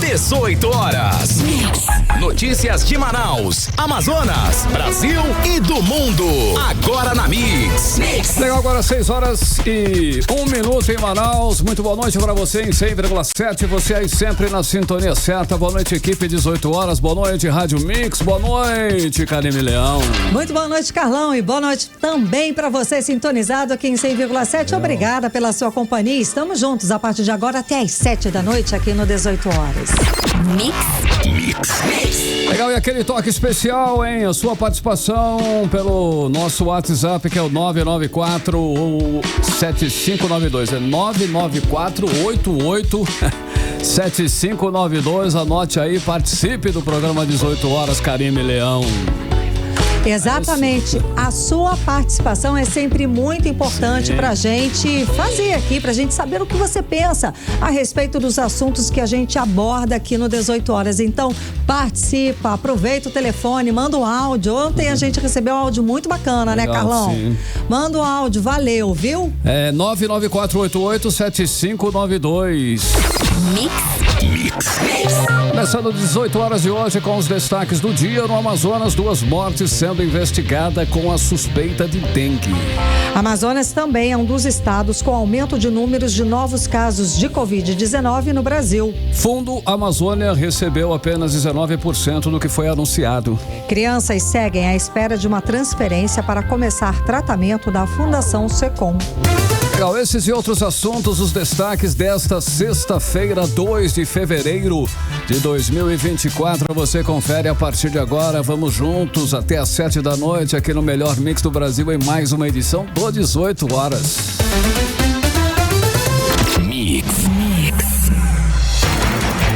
18 horas. Notícias de Manaus, Amazonas, Brasil e do mundo. Agora na Mix. Legal, agora 6 horas e 1 minuto em Manaus. Muito boa noite para você em 100,7. Você aí sempre na sintonia certa. Boa noite, equipe, 18 horas. Boa noite, Rádio Mix. Boa noite, Karime Leão. Muito boa noite, Carlão. E boa noite também para você sintonizado aqui em 100,7. Obrigada pela sua companhia. Estamos juntos a partir de agora até às 7 da noite aqui no 18 horas. Mix. Legal, e aquele toque especial, hein? A sua participação pelo nosso WhatsApp, que é o 994-7592. É 994-88-7592. Anote aí, participe do programa 18 horas, Karime Leão. Exatamente. A sua participação é sempre muito importante pra gente fazer aqui, pra gente saber o que você pensa a respeito dos assuntos que a gente aborda aqui no 18 horas. Então, participa, aproveita o telefone, manda um áudio. Ontem a gente recebeu um áudio muito bacana, legal, né, Carlão? Sim. Manda um áudio, valeu, viu? É 994887592. Mix. Começando 18 horas de hoje com os destaques do dia. No Amazonas, 2 mortes sendo investigadas com a suspeita de dengue. Amazonas também é um dos estados com aumento de números de novos casos de Covid-19 no Brasil. Fundo Amazônia recebeu apenas 19% do que foi anunciado. Crianças seguem à espera de uma transferência para começar tratamento da Fundação Secom. Legal, esses e outros assuntos, os destaques desta sexta-feira, 2 de fevereiro de 2024. Você confere a partir de agora. Vamos juntos até às 7 da noite aqui no Melhor Mix do Brasil em mais uma edição do 18 horas. Mix.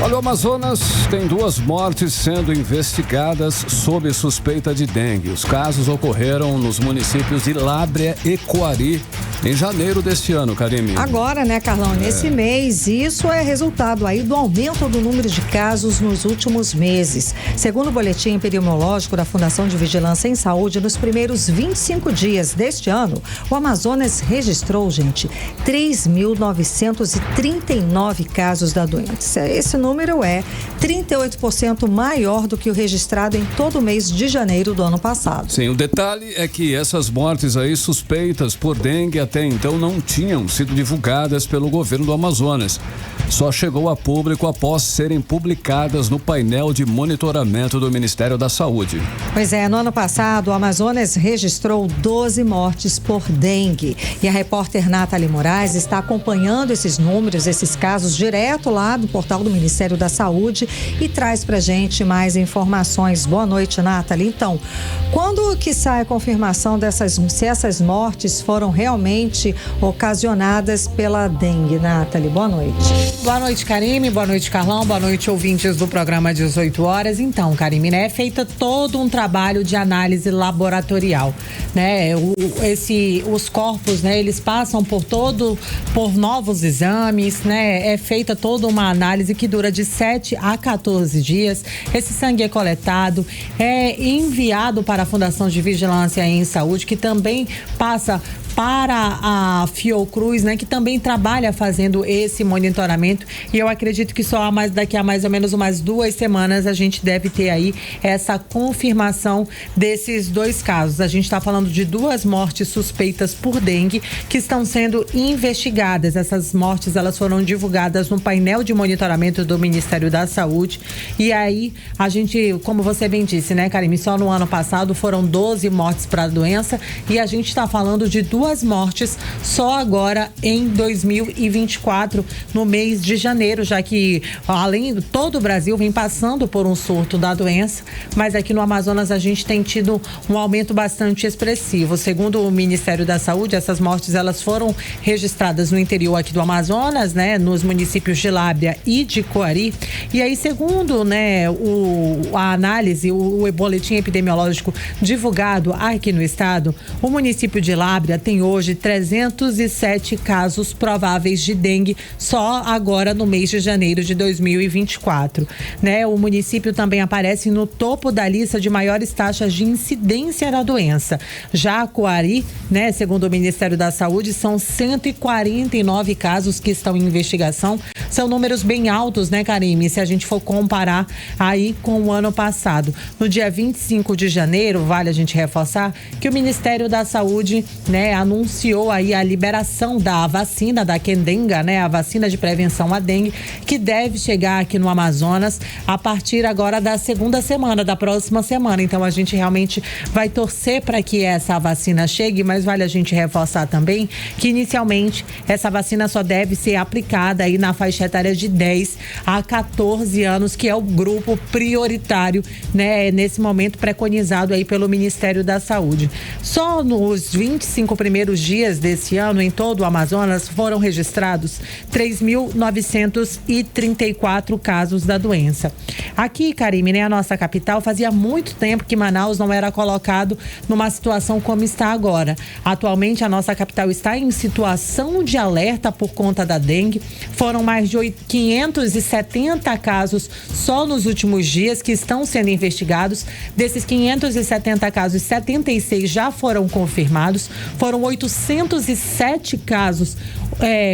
Olha, o Amazonas tem 2 mortes sendo investigadas sob suspeita de dengue. Os casos ocorreram nos municípios de Lábrea e Coari em janeiro deste ano, Karime. Agora, né, Carlão, nesse mês, isso é resultado aí do aumento do número de casos nos últimos meses. Segundo o boletim epidemiológico da Fundação de Vigilância em Saúde, nos primeiros 25 dias deste ano, o Amazonas registrou, gente, 3.939 casos da doença. Esse número é 38% maior do que o registrado em todo o mês de janeiro do ano passado. Sim, o detalhe é que essas mortes aí suspeitas por dengue até então não tinham sido divulgadas pelo governo do Amazonas. Só chegou a público após serem publicadas no painel de monitoramento do Ministério da Saúde. Pois é, no ano passado, o Amazonas registrou 12 mortes por dengue. E a repórter Nathalie Moraes está acompanhando esses números, esses casos, direto lá do portal do Ministério da Saúde e traz pra gente mais informações. Boa noite, Nathalie. Então, quando que sai a confirmação se essas mortes foram realmente ocasionadas pela dengue, Nathalie? Boa noite. Boa noite, Karime. Boa noite, Carlão. Boa noite, ouvintes do programa 18 horas. Então, Karime, né, é feita todo um trabalho de análise laboratorial, né? Os corpos, né, eles passam por novos exames, né? É feita toda uma análise que dura de 7 a 14 dias. Esse sangue é coletado, é enviado para a Fundação de Vigilância em Saúde, que também passa para a Fiocruz, né, que também trabalha fazendo esse monitoramento, e eu acredito que só daqui a mais ou menos umas 2 semanas a gente deve ter aí essa confirmação desses 2 casos. A gente está falando de 2 mortes suspeitas por dengue que estão sendo investigadas. Essas mortes, elas foram divulgadas no painel de monitoramento do Ministério da Saúde, e aí a gente, como você bem disse, né, Karime, só no ano passado foram 12 mortes para a doença, e a gente está falando de 2 mortes só agora em 2024, no mês de janeiro, já que além de todo o Brasil vem passando por um surto da doença, mas aqui no Amazonas a gente tem tido um aumento bastante expressivo. Segundo o Ministério da Saúde, essas mortes elas foram registradas no interior aqui do Amazonas, né, nos municípios de Lábrea e de Coari. E aí, segundo, né, a análise, o boletim epidemiológico divulgado aqui no estado, o município de Lábrea tem hoje 307 casos prováveis de dengue só agora no mês de janeiro de 2024, né? O município também aparece no topo da lista de maiores taxas de incidência da doença. Já Coari, né, segundo o Ministério da Saúde, são 149 casos que estão em investigação, são números bem altos, né, Karime? Se a gente for comparar aí com o ano passado. No dia 25 de janeiro, vale a gente reforçar que o Ministério da Saúde, né, anunciou aí a liberação da vacina da Qdenga, né, a vacina de prevenção à dengue, que deve chegar aqui no Amazonas a partir agora da segunda semana, da próxima semana. Então a gente realmente vai torcer para que essa vacina chegue, mas vale a gente reforçar também que inicialmente essa vacina só deve ser aplicada aí na faixa etária de 10 a 14 anos, que é o grupo prioritário, né, nesse momento preconizado aí pelo Ministério da Saúde. Só nos 25 primeiros dias desse ano, em todo o Amazonas, foram registrados 3.934 casos da doença. Aqui, Karime, né, a nossa capital, fazia muito tempo que Manaus não era colocado numa situação como está agora. Atualmente, a nossa capital está em situação de alerta por conta da dengue. Foram mais de 570 casos só nos últimos dias que estão sendo investigados. Desses 570 casos, 76 já foram confirmados. Foram 807 casos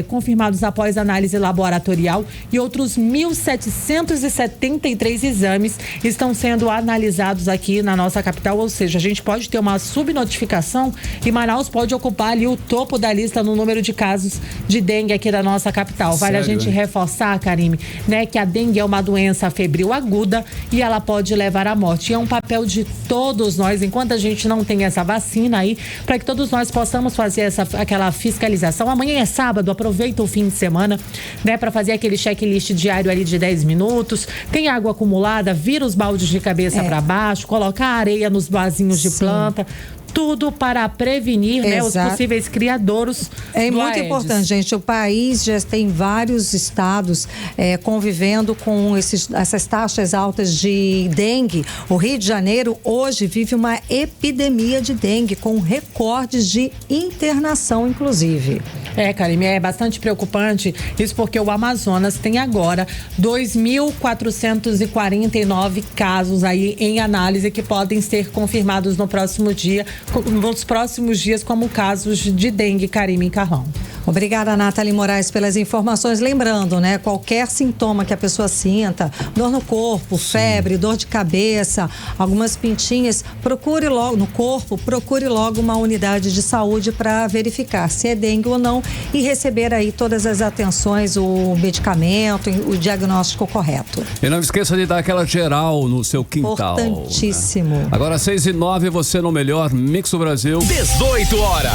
confirmados após análise laboratorial e outros 1.773 exames estão sendo analisados aqui na nossa capital, ou seja, a gente pode ter uma subnotificação e Manaus pode ocupar ali o topo da lista no número de casos de dengue aqui da nossa capital. Vale a gente reforçar, Karime, né, que a dengue é uma doença febril aguda e ela pode levar à morte. E é um papel de todos nós, enquanto a gente não tem essa vacina aí, para que todos nós possamos fazer aquela fiscalização. Amanhã é sábado, aproveita o fim de semana, né, para fazer aquele checklist diário ali de 10 minutos. Tem água acumulada, vira os baldes de cabeça para baixo, colocar areia nos vasinhos de planta. Tudo para prevenir, né, os possíveis criadouros. É muito importante, gente. O país já tem vários estados convivendo com essas taxas altas de dengue. O Rio de Janeiro hoje vive uma epidemia de dengue, com recordes de internação, inclusive. Karime, é bastante preocupante isso, porque o Amazonas tem agora 2.449 casos aí em análise que podem ser confirmados nos próximos dias como casos de dengue, Karime e Carlão. Obrigada, Nathalie Moraes, pelas informações. Lembrando, né, qualquer sintoma que a pessoa sinta, dor no corpo, febre, dor de cabeça, algumas pintinhas, procure logo no corpo, procure logo uma unidade de saúde para verificar se é dengue ou não e receber aí todas as atenções, o medicamento, o diagnóstico correto. E não esqueça de dar aquela geral no seu quintal. Importantíssimo. Né? Agora 6:09, você no melhor Mix do Brasil. 18 horas.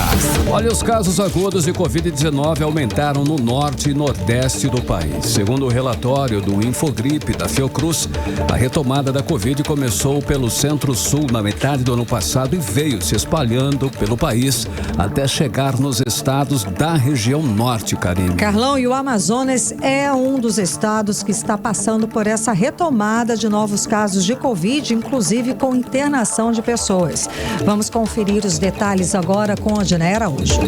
Olha, os casos agudos de Covid-19 aumentaram no norte e nordeste do país. Segundo o relatório do Infogripe da Fiocruz, a retomada da Covid começou pelo centro-sul na metade do ano passado e veio se espalhando pelo país até chegar nos estados da região norte, Karine. Carlão, e o Amazonas é um dos estados que está passando por essa retomada de novos casos de Covid, inclusive com internação de pessoas. Vamos conferir os detalhes agora com a Diné Araújo.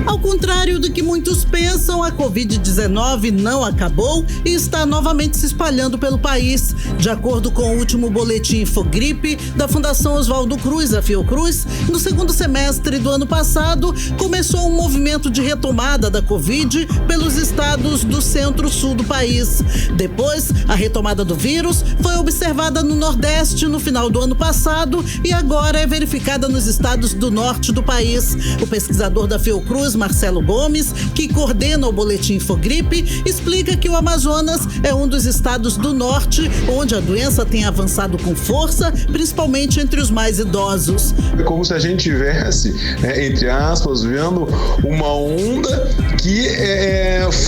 Ao contrário do que muitos pensam, a Covid-19 não acabou e está novamente se espalhando pelo país. De acordo com o último boletim Infogripe da Fundação Oswaldo Cruz, a Fiocruz, no segundo semestre do ano passado, começou um movimento de retomada da Covid pelos estados do centro-sul do país. Depois, a retomada do vírus foi observada no Nordeste no final do ano passado e agora é verificada nos estados do norte do país. O pesquisador da Fiocruz, Marcelo Gomes, que coordena o boletim Infogripe, explica que o Amazonas é um dos estados do norte onde a doença tem avançado com força, principalmente entre os mais idosos. É como se a gente tivesse, entre aspas, vendo uma onda que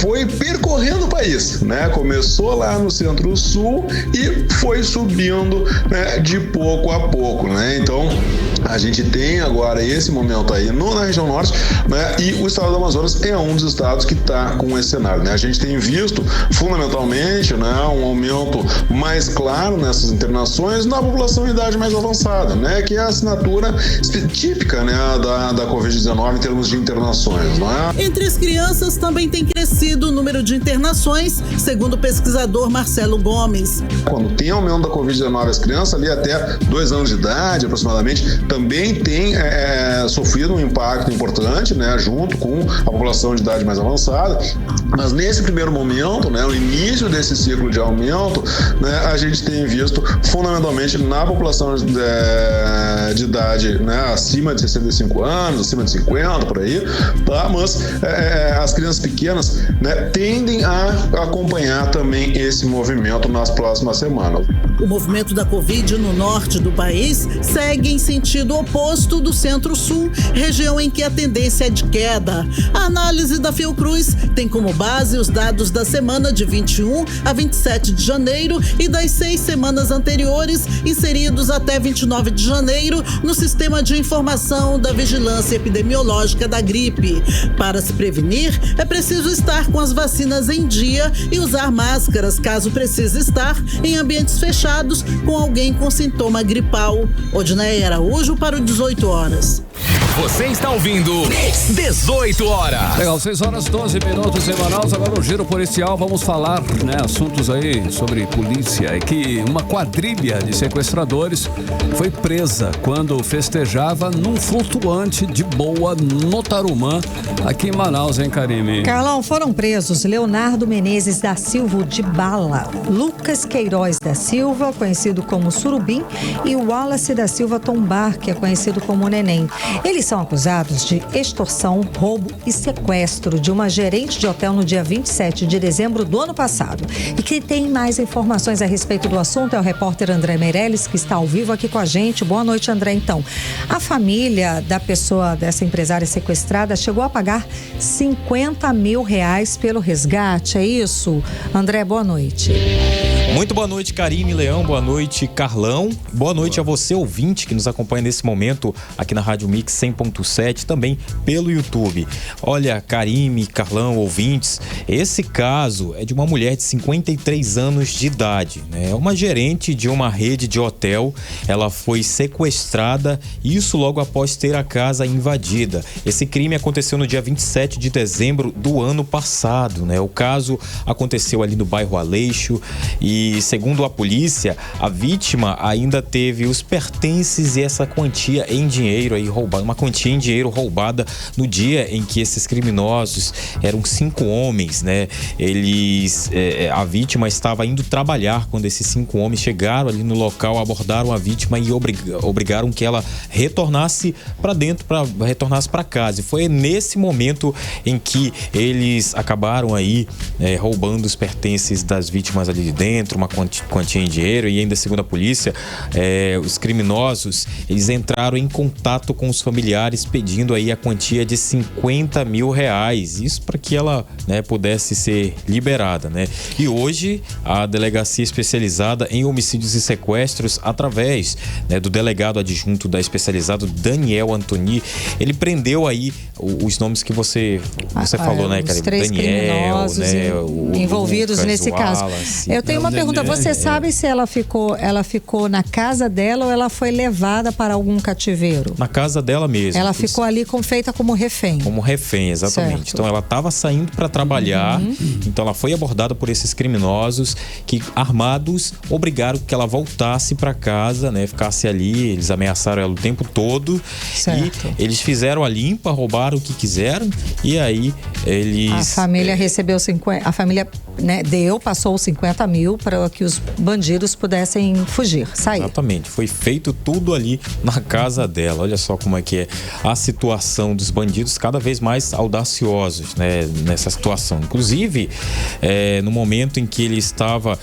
foi percorrendo o país, né? Começou lá no centro-sul e foi subindo, né, de pouco a pouco, né? Então, a gente tem agora esse momento aí na região norte, né? E o estado do Amazonas é um dos estados que está com esse cenário, né? A gente tem visto, fundamentalmente, né, um aumento mais claro nessas internações na população em idade mais avançada, né? Que é a assinatura típica, né, da Covid-19 em termos de internações, não é? Entre as crianças também tem crescido o número de internações, segundo o pesquisador Marcelo Gomes. Quando tem aumento da Covid-19, as crianças ali até 2 anos de idade, aproximadamente, também tem sofrido um impacto importante, né, junto com a população de idade mais avançada, mas nesse primeiro momento, né, o início desse ciclo de aumento, né, a gente tem visto fundamentalmente na população de idade, né, acima de 65 anos, acima de 50, por aí, tá? Mas as crianças pequenas, né, tendem a acompanhar também esse movimento nas próximas semanas. O movimento da Covid no norte do país segue em sentido oposto do centro-sul, região em que a tendência é de queda. A análise da Fiocruz tem como base os dados da semana de 21 a 27 de janeiro e das 6 semanas anteriores, inseridos até 29 de janeiro no Sistema de Informação da Vigilância Epidemiológica da Gripe. Para se prevenir, é preciso estar com as vacinas em dia e usar máscaras caso precise estar em ambientes fechados com alguém com sintoma gripal. Odneia Araújo para o 18 horas. Você está ouvindo 18 horas. Legal, 6 horas 12 minutos em Manaus. Agora no Giro Policial vamos falar, né, assuntos aí sobre polícia. É que uma quadrilha de sequestradores foi presa quando festejava num flutuante de boa no Tarumã, aqui em Manaus, hein, Karime? Carlão, foram presos Leonardo Menezes da Silva de Bala, Lucas Queiroz da Silva, conhecido como Surubim, e Wallace da Silva Tombar, que é conhecido como Neném. Eles são acusados de extorsão, roubo e sequestro de uma gerente de hotel no dia 27 de dezembro do ano passado. E quem tem mais informações a respeito do assunto é o repórter André Meirelles, que está ao vivo aqui com a gente. Boa noite, André. Então, a família da pessoa, dessa empresária sequestrada, chegou a pagar R$50 mil pelo resgate, é isso? André, boa noite. Muito boa noite, Karime, Leão, boa noite, Carlão. Boa noite a você, ouvinte, que nos acompanha nesse momento aqui na Rádio Mix 100.7, também pelo YouTube. Olha, Karime, Carlão, ouvintes, esse caso é de uma mulher de 53 anos de idade, né? É uma gerente de uma rede de hotel. Ela foi sequestrada, isso logo após ter a casa invadida. Esse crime aconteceu no dia 27 de dezembro do ano passado, né? O caso aconteceu ali no bairro Aleixo e, segundo a polícia, a vítima ainda teve os pertences e essa quantia em dinheiro aí roubada, uma quantia em dinheiro roubada no dia em que esses criminosos, eram 5 homens, né? A vítima estava indo trabalhar quando esses 5 homens chegaram ali no local, abordaram a vítima e obrigaram que ela retornasse para dentro, retornasse para casa. E foi nesse momento em que eles acabaram aí roubando os pertences das vítimas ali de dentro, uma quantia em dinheiro, e ainda, segundo a polícia, os criminosos, eles entraram em contato com os familiares pedindo aí a quantia de R$50 mil, isso para que ela, né, pudesse ser liberada, né? E hoje a delegacia especializada em homicídios e sequestros, através, né, do delegado adjunto da especializada, Daniel Antoni, ele prendeu aí os nomes que você falou, né, Karime? Os 3 Daniel, né, envolvidos Lucas, nesse caso. Wallace. Eu tenho uma pergunta, você sabe se ela ficou na casa dela ou ela foi levada para algum cativeiro? Na casa dela mesmo. Ela ficou ali feita como refém. Como refém, exatamente. Certo. Então ela estava saindo para trabalhar, então ela foi abordada por esses criminosos que, armados, obrigaram que ela voltasse para casa, né, ficasse ali. Eles ameaçaram ela o tempo todo. Certo. E eles fizeram a limpa, roubaram o que quiseram, e aí eles... A família recebeu 50, a família, né, passou os R$50 mil para que os bandidos pudessem fugir, sair. Exatamente, foi feito tudo ali na casa dela. Olha só como é que é a situação dos bandidos, cada vez mais audaciosos, né, nessa situação. Inclusive, no momento em que ele estava...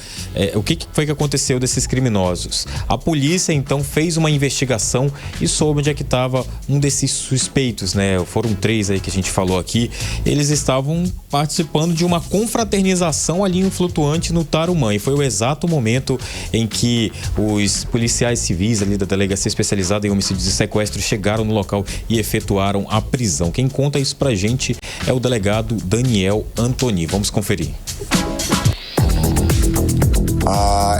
o que foi que aconteceu desses criminosos? A polícia, então, fez uma investigação e soube onde é que estava um desses suspeitos, né? Foram 3 aí que a gente falou aqui. Eles estavam participando de uma confraternização ali em um flutuante no Tarumã, e foi o exato momento em que os policiais civis ali da delegacia especializada em homicídios e sequestros chegaram no local e efetuaram a prisão. Quem conta isso pra gente é o delegado Daniel Antoni. Vamos conferir.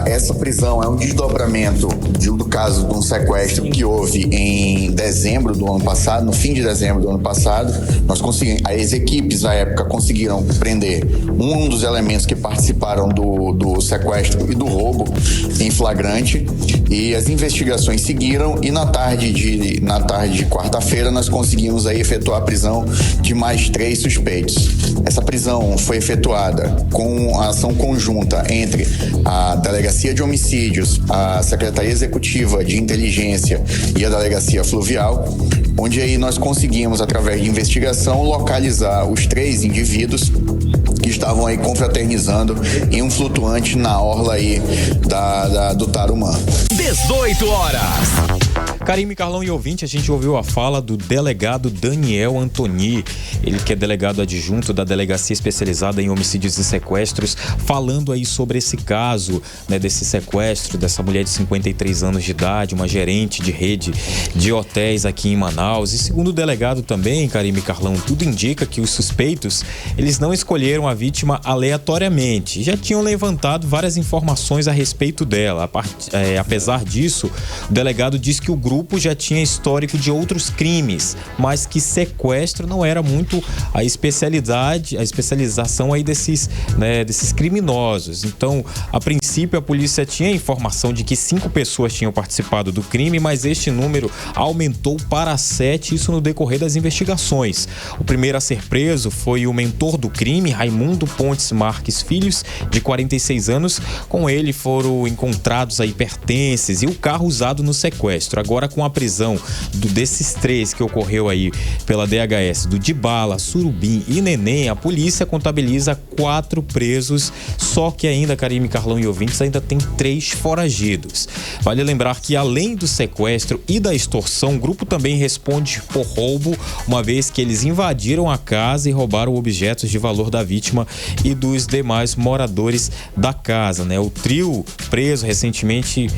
Essa prisão é um desdobramento do caso de um sequestro que houve em dezembro do ano passado, no fim de dezembro do ano passado. As equipes à época conseguiram prender um dos elementos que participaram do sequestro e do roubo em flagrante, e as investigações seguiram, e na tarde de quarta-feira nós conseguimos aí efetuar a prisão de mais 3 suspeitos. Essa prisão foi efetuada com a ação conjunta entre a Delegacia de Homicídios, a Secretaria Executiva de Inteligência e a Delegacia Fluvial, onde aí nós conseguimos, através de investigação, localizar os 3 indivíduos que estavam aí confraternizando em um flutuante na orla aí do Tarumã. 18 horas. Karime, Carlão e ouvinte, a gente ouviu a fala do delegado Daniel Antoni, ele que é delegado adjunto da Delegacia Especializada em Homicídios e Sequestros, falando aí sobre esse caso, né, desse sequestro dessa mulher de 53 anos de idade, uma gerente de rede de hotéis aqui em Manaus. E segundo o delegado também, Karime, Carlão, tudo indica que os suspeitos, eles não escolheram a vítima aleatoriamente, já tinham levantado várias informações a respeito dela. Apesar disso, o delegado diz que o grupo já tinha histórico de outros crimes, mas que sequestro não era muito a especialização aí desses criminosos. Então, a princípio, a polícia tinha informação de que 5 pessoas tinham participado do crime, mas este número aumentou para 7, isso no decorrer das investigações. O primeiro a ser preso foi o mentor do crime, Raimundo Pontes Marques Filhos, de 46 anos. Com ele foram encontrados aí pertences e o carro usado no sequestro. Agora, com a prisão desses 3 que ocorreu aí pela DHS, do Dibala, Surubim e Neném, a polícia contabiliza 4 presos, só que ainda, Karime, Carlão e ouvintes, ainda tem 3 foragidos. Vale lembrar que, além do sequestro e da extorsão, o grupo também responde por roubo, uma vez que eles invadiram a casa e roubaram objetos de valor da vítima e dos demais moradores da casa, né? O trio preso recentemente,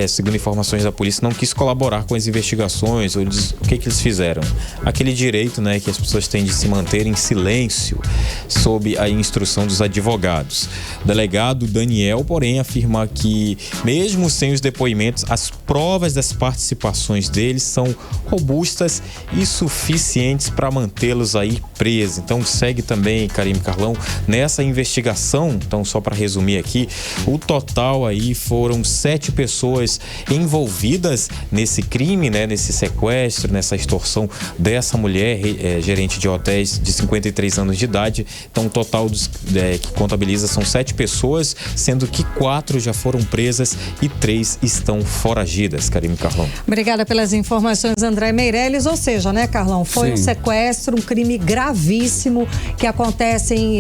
segundo informações da polícia, não quis colaborar com as investigações. O que eles fizeram? Aquele direito, né, que as pessoas têm de se manter em silêncio sob a instrução dos advogados. O delegado Daniel, porém, afirma que, mesmo sem os depoimentos, as provas das participações deles são robustas e suficientes para mantê-los aí presos. Então, segue também, Karime, Carlão, nessa investigação. Então, só para resumir aqui, o total aí foram 7 pessoas envolvidas nesse crime, né, nesse sequestro, nessa extorsão dessa mulher, gerente de hotéis de 53 anos de idade. Então, o total que contabiliza são 7 pessoas, sendo que 4 já foram presas e 3 estão foragidas. Karime, Carlão. Obrigada pelas informações, André Meirelles. Ou seja, né, Carlão, foi um sequestro, um crime gravíssimo que acontece em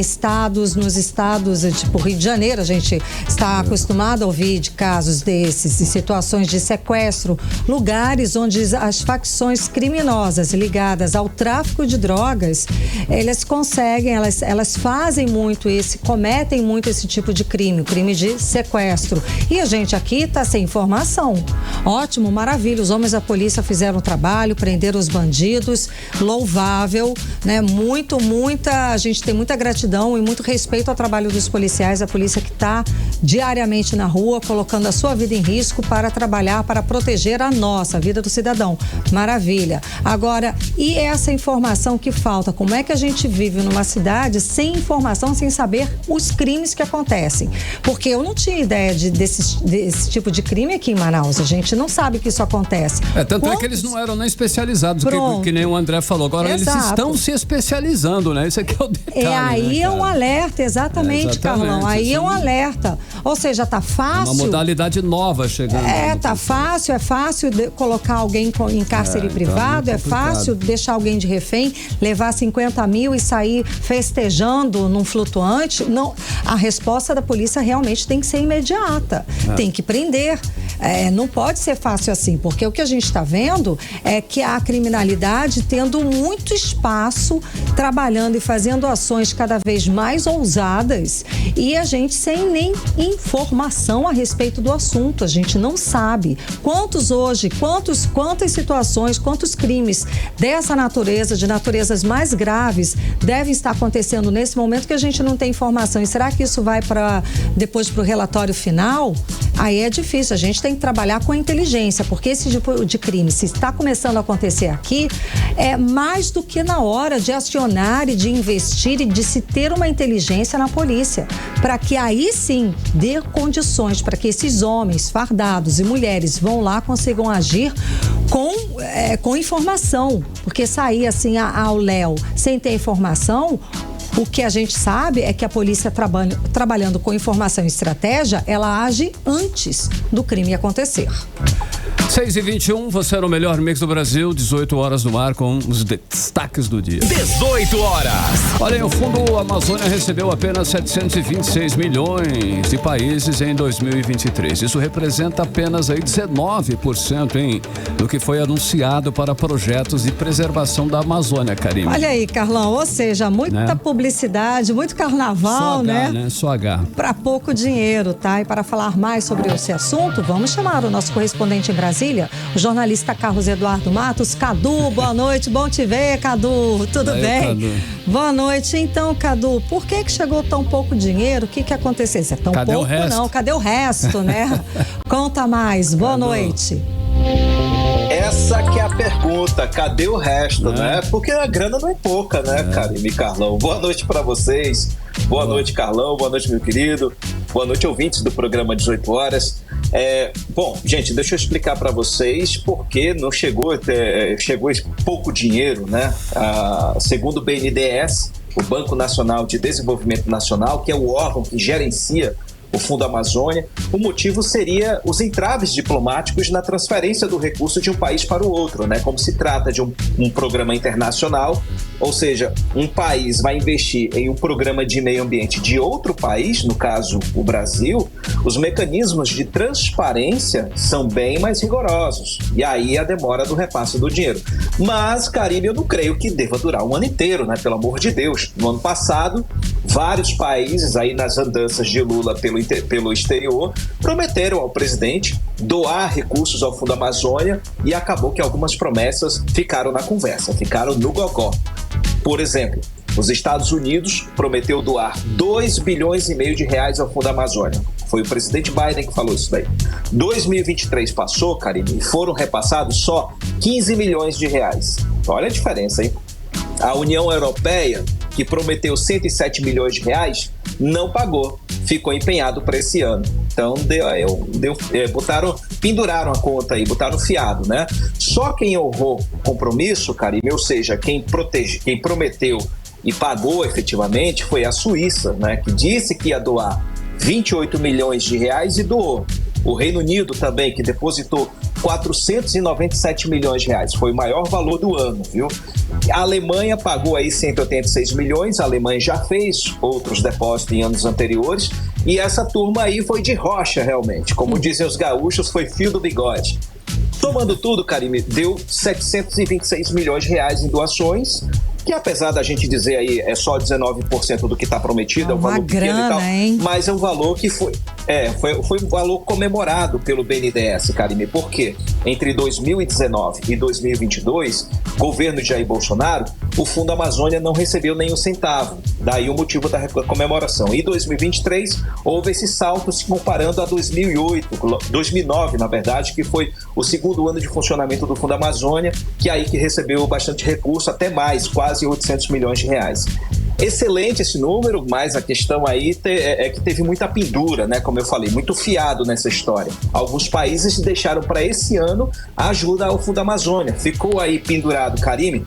nos estados, tipo Rio de Janeiro. A gente está acostumado a ouvir de casos desses, de situações de sequestro, lugares onde as facções criminosas ligadas ao tráfico de drogas, elas conseguem, elas fazem muito cometem muito esse tipo de crime, o crime de sequestro. E a gente aqui está sem informação. Ótimo, maravilha, os homens da polícia fizeram o trabalho, prenderam os bandidos, louvável, né? A gente tem muita gratidão e muito respeito ao trabalho dos policiais, a polícia que está diariamente na rua, colocando a sua vida em risco para trabalhar, para proteger a vida do cidadão. Maravilha. Agora, e essa informação que falta? Como é que a gente vive numa cidade sem informação, sem saber os crimes que acontecem? Porque eu não tinha ideia desse tipo de crime aqui em Manaus. A gente não sabe que isso acontece. Tanto é que eles não eram nem especializados, que nem o André falou. Agora eles estão se especializando, né? Isso aqui é o detalhe. Aí, né, é um alerta, exatamente, Carlão. Aí é um alerta. Ou seja, tá fácil. É uma modalidade nova chegando. Tá fácil, é fácil colocar alguém em cárcere privado, é fácil deixar alguém de refém, levar 50 mil e sair festejando num flutuante. Não, a resposta da polícia realmente tem que ser imediata. Tem que prender. não pode ser fácil assim, porque o que a gente está vendo é que a criminalidade tendo muito espaço, trabalhando e fazendo ações cada vez mais ousadas, e a gente sem nem informação a respeito do assunto. A gente não sabe quantas situações, quantos crimes dessa natureza, de naturezas mais graves, devem estar acontecendo nesse momento que a gente não tem informação. E será que isso vai depois para o relatório final? Aí é difícil. A gente tem que trabalhar com a inteligência, porque esse tipo de crime, se está começando a acontecer aqui, é mais do que na hora de acionar e de investir e de se ter uma inteligência na polícia, para que aí sim dê condições para que esses homens fardados e mulheres vão lá, consigam agir com informação, porque sair assim ao léu sem ter informação, o que a gente sabe é que a polícia trabalhando com informação e estratégia, ela age antes do crime acontecer. 6h21, você era o melhor mix do Brasil, 18 horas no ar com os destaques do dia. 18 horas. Olha, o Fundo Amazônia recebeu apenas 726 milhões de países em 2023. Isso representa apenas aí 19% do que foi anunciado para projetos de preservação da Amazônia, Karime. Olha aí, Carlão, ou seja, muita publicidade, muito carnaval, Só H, Só H. Para pouco dinheiro, tá? E para falar mais sobre esse assunto, vamos chamar o nosso correspondente em Brasília, o jornalista Carlos Eduardo Matos. Cadu, boa noite, bom te ver, Cadu, tudo bem? Cadu. Boa noite. Então, Cadu, por que chegou tão pouco dinheiro? O que aconteceu? É tão Cadê pouco, não? Cadê o resto, né? Conta mais, boa noite. Essa que é a pergunta, cadê o resto, né? Porque a grana não é pouca, né, Karime e Carlão? Boa noite pra vocês, boa noite, Carlão, boa noite, meu querido, boa noite, ouvintes do programa 18 horas. Bom, gente, deixa eu explicar para vocês por que não chegou pouco dinheiro, né? Segundo o BNDES, o Banco Nacional de Desenvolvimento Nacional, que é o órgão que gerencia o Fundo Amazônia, o motivo seria os entraves diplomáticos na transferência do recurso de um país para o outro, né? Como se trata de um programa internacional, ou seja, um país vai investir em um programa de meio ambiente de outro país, no caso o Brasil, os mecanismos de transparência são bem mais rigorosos, e aí a demora do repasse do dinheiro. Mas, Karime, eu não creio que deva durar um ano inteiro, né? Pelo amor de Deus. No ano passado, vários países aí nas andanças de Lula pelo exterior prometeram ao presidente doar recursos ao Fundo Amazônia, e acabou que algumas promessas ficaram na conversa, ficaram no gogó. Por exemplo, os Estados Unidos prometeu doar 2,5 bilhões de reais ao Fundo Amazônia. Foi o presidente Biden que falou isso daí. 2023 passou, Karime, e foram repassados só 15 milhões de reais. Olha a diferença, hein? A União Europeia, que prometeu 107 milhões de reais, não pagou, ficou empenhado para esse ano. Então, penduraram a conta aí, botaram fiado, né? Só quem honrou compromisso, Karime, ou seja, quem prometeu e pagou efetivamente, foi a Suíça, né? Que disse que ia doar 28 milhões de reais e doou. O Reino Unido também, que depositou 497 milhões de reais, foi o maior valor do ano, viu? A Alemanha pagou aí 186 milhões, a Alemanha já fez outros depósitos em anos anteriores, e essa turma aí foi de rocha realmente, como dizem os gaúchos, foi fio do bigode. Somando tudo, Karime, deu 726 milhões de reais em doações, que apesar da gente dizer aí é só 19% do que está prometido, é um valor pequeno e tal, mas é um valor que foi um valor comemorado pelo BNDES, Karime, porque entre 2019 e 2022, governo de Jair Bolsonaro, o Fundo Amazônia não recebeu nem um centavo, daí o motivo da comemoração. Em 2023, houve esse salto se comparando a 2009, na verdade, que foi o segundo ano de funcionamento do Fundo Amazônia, que aí que recebeu bastante recurso, até mais, quase 800 milhões de reais. Excelente esse número, mas a questão aí é que teve muita pendura, né? Como eu falei, muito fiado nessa história. Alguns países deixaram para esse ano a ajuda ao Fundo Amazônia. Ficou aí pendurado, Karime,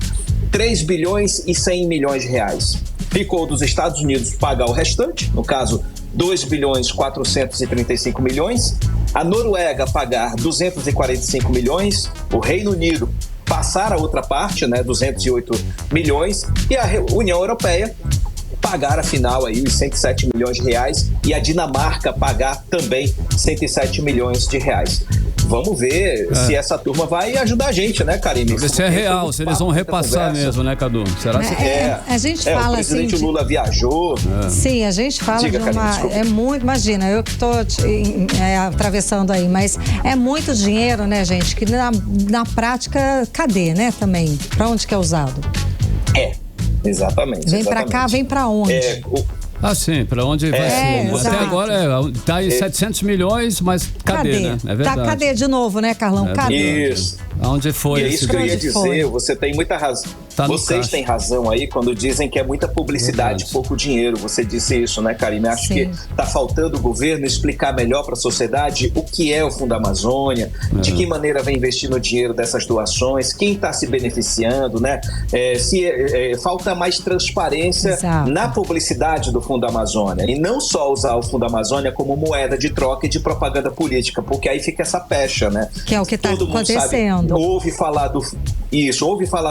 3 bilhões e 100 milhões de reais. Ficou dos Estados Unidos pagar o restante, no caso 2 bilhões 435 milhões, a Noruega pagar 245 milhões, o Reino Unido passar a outra parte, né, 208 milhões, e a União Europeia pagar afinal aí os 107 milhões de reais, e a Dinamarca pagar também 107 milhões de reais. vamos ver se essa turma vai ajudar a gente, né, Karine? Se é real, se eles vão repassar mesmo, né, Cadu? Será que a gente fala o presidente assim. Lula viajou. Sim, a gente fala Diga, de uma. Karine, É muito. Imagina, eu que estou atravessando aí, mas é muito dinheiro, né, gente? Que na prática, cadê, né, também? Para onde que é usado? Exatamente. Vem para cá, vem para onde? sim, para onde vai ser? Até agora tá em 700 milhões, mas cadê, né? É verdade. Cadê de novo, né, Carlão? Cadê? Isso. Aonde foi? E é isso que eu ia dizer, você tem muita razão. Vocês têm razão aí quando dizem que é muita publicidade, pouco dinheiro. Você disse isso, né, Karine? Acho que está faltando o governo explicar melhor para a sociedade o que é o Fundo Amazônia, de que maneira vem investindo o dinheiro dessas doações, quem está se beneficiando, né? Falta mais transparência na publicidade do Fundo Amazônia. E não só usar o Fundo Amazônia como moeda de troca e de propaganda política, porque aí fica essa pecha, né? Que é o que está acontecendo. Ouve falar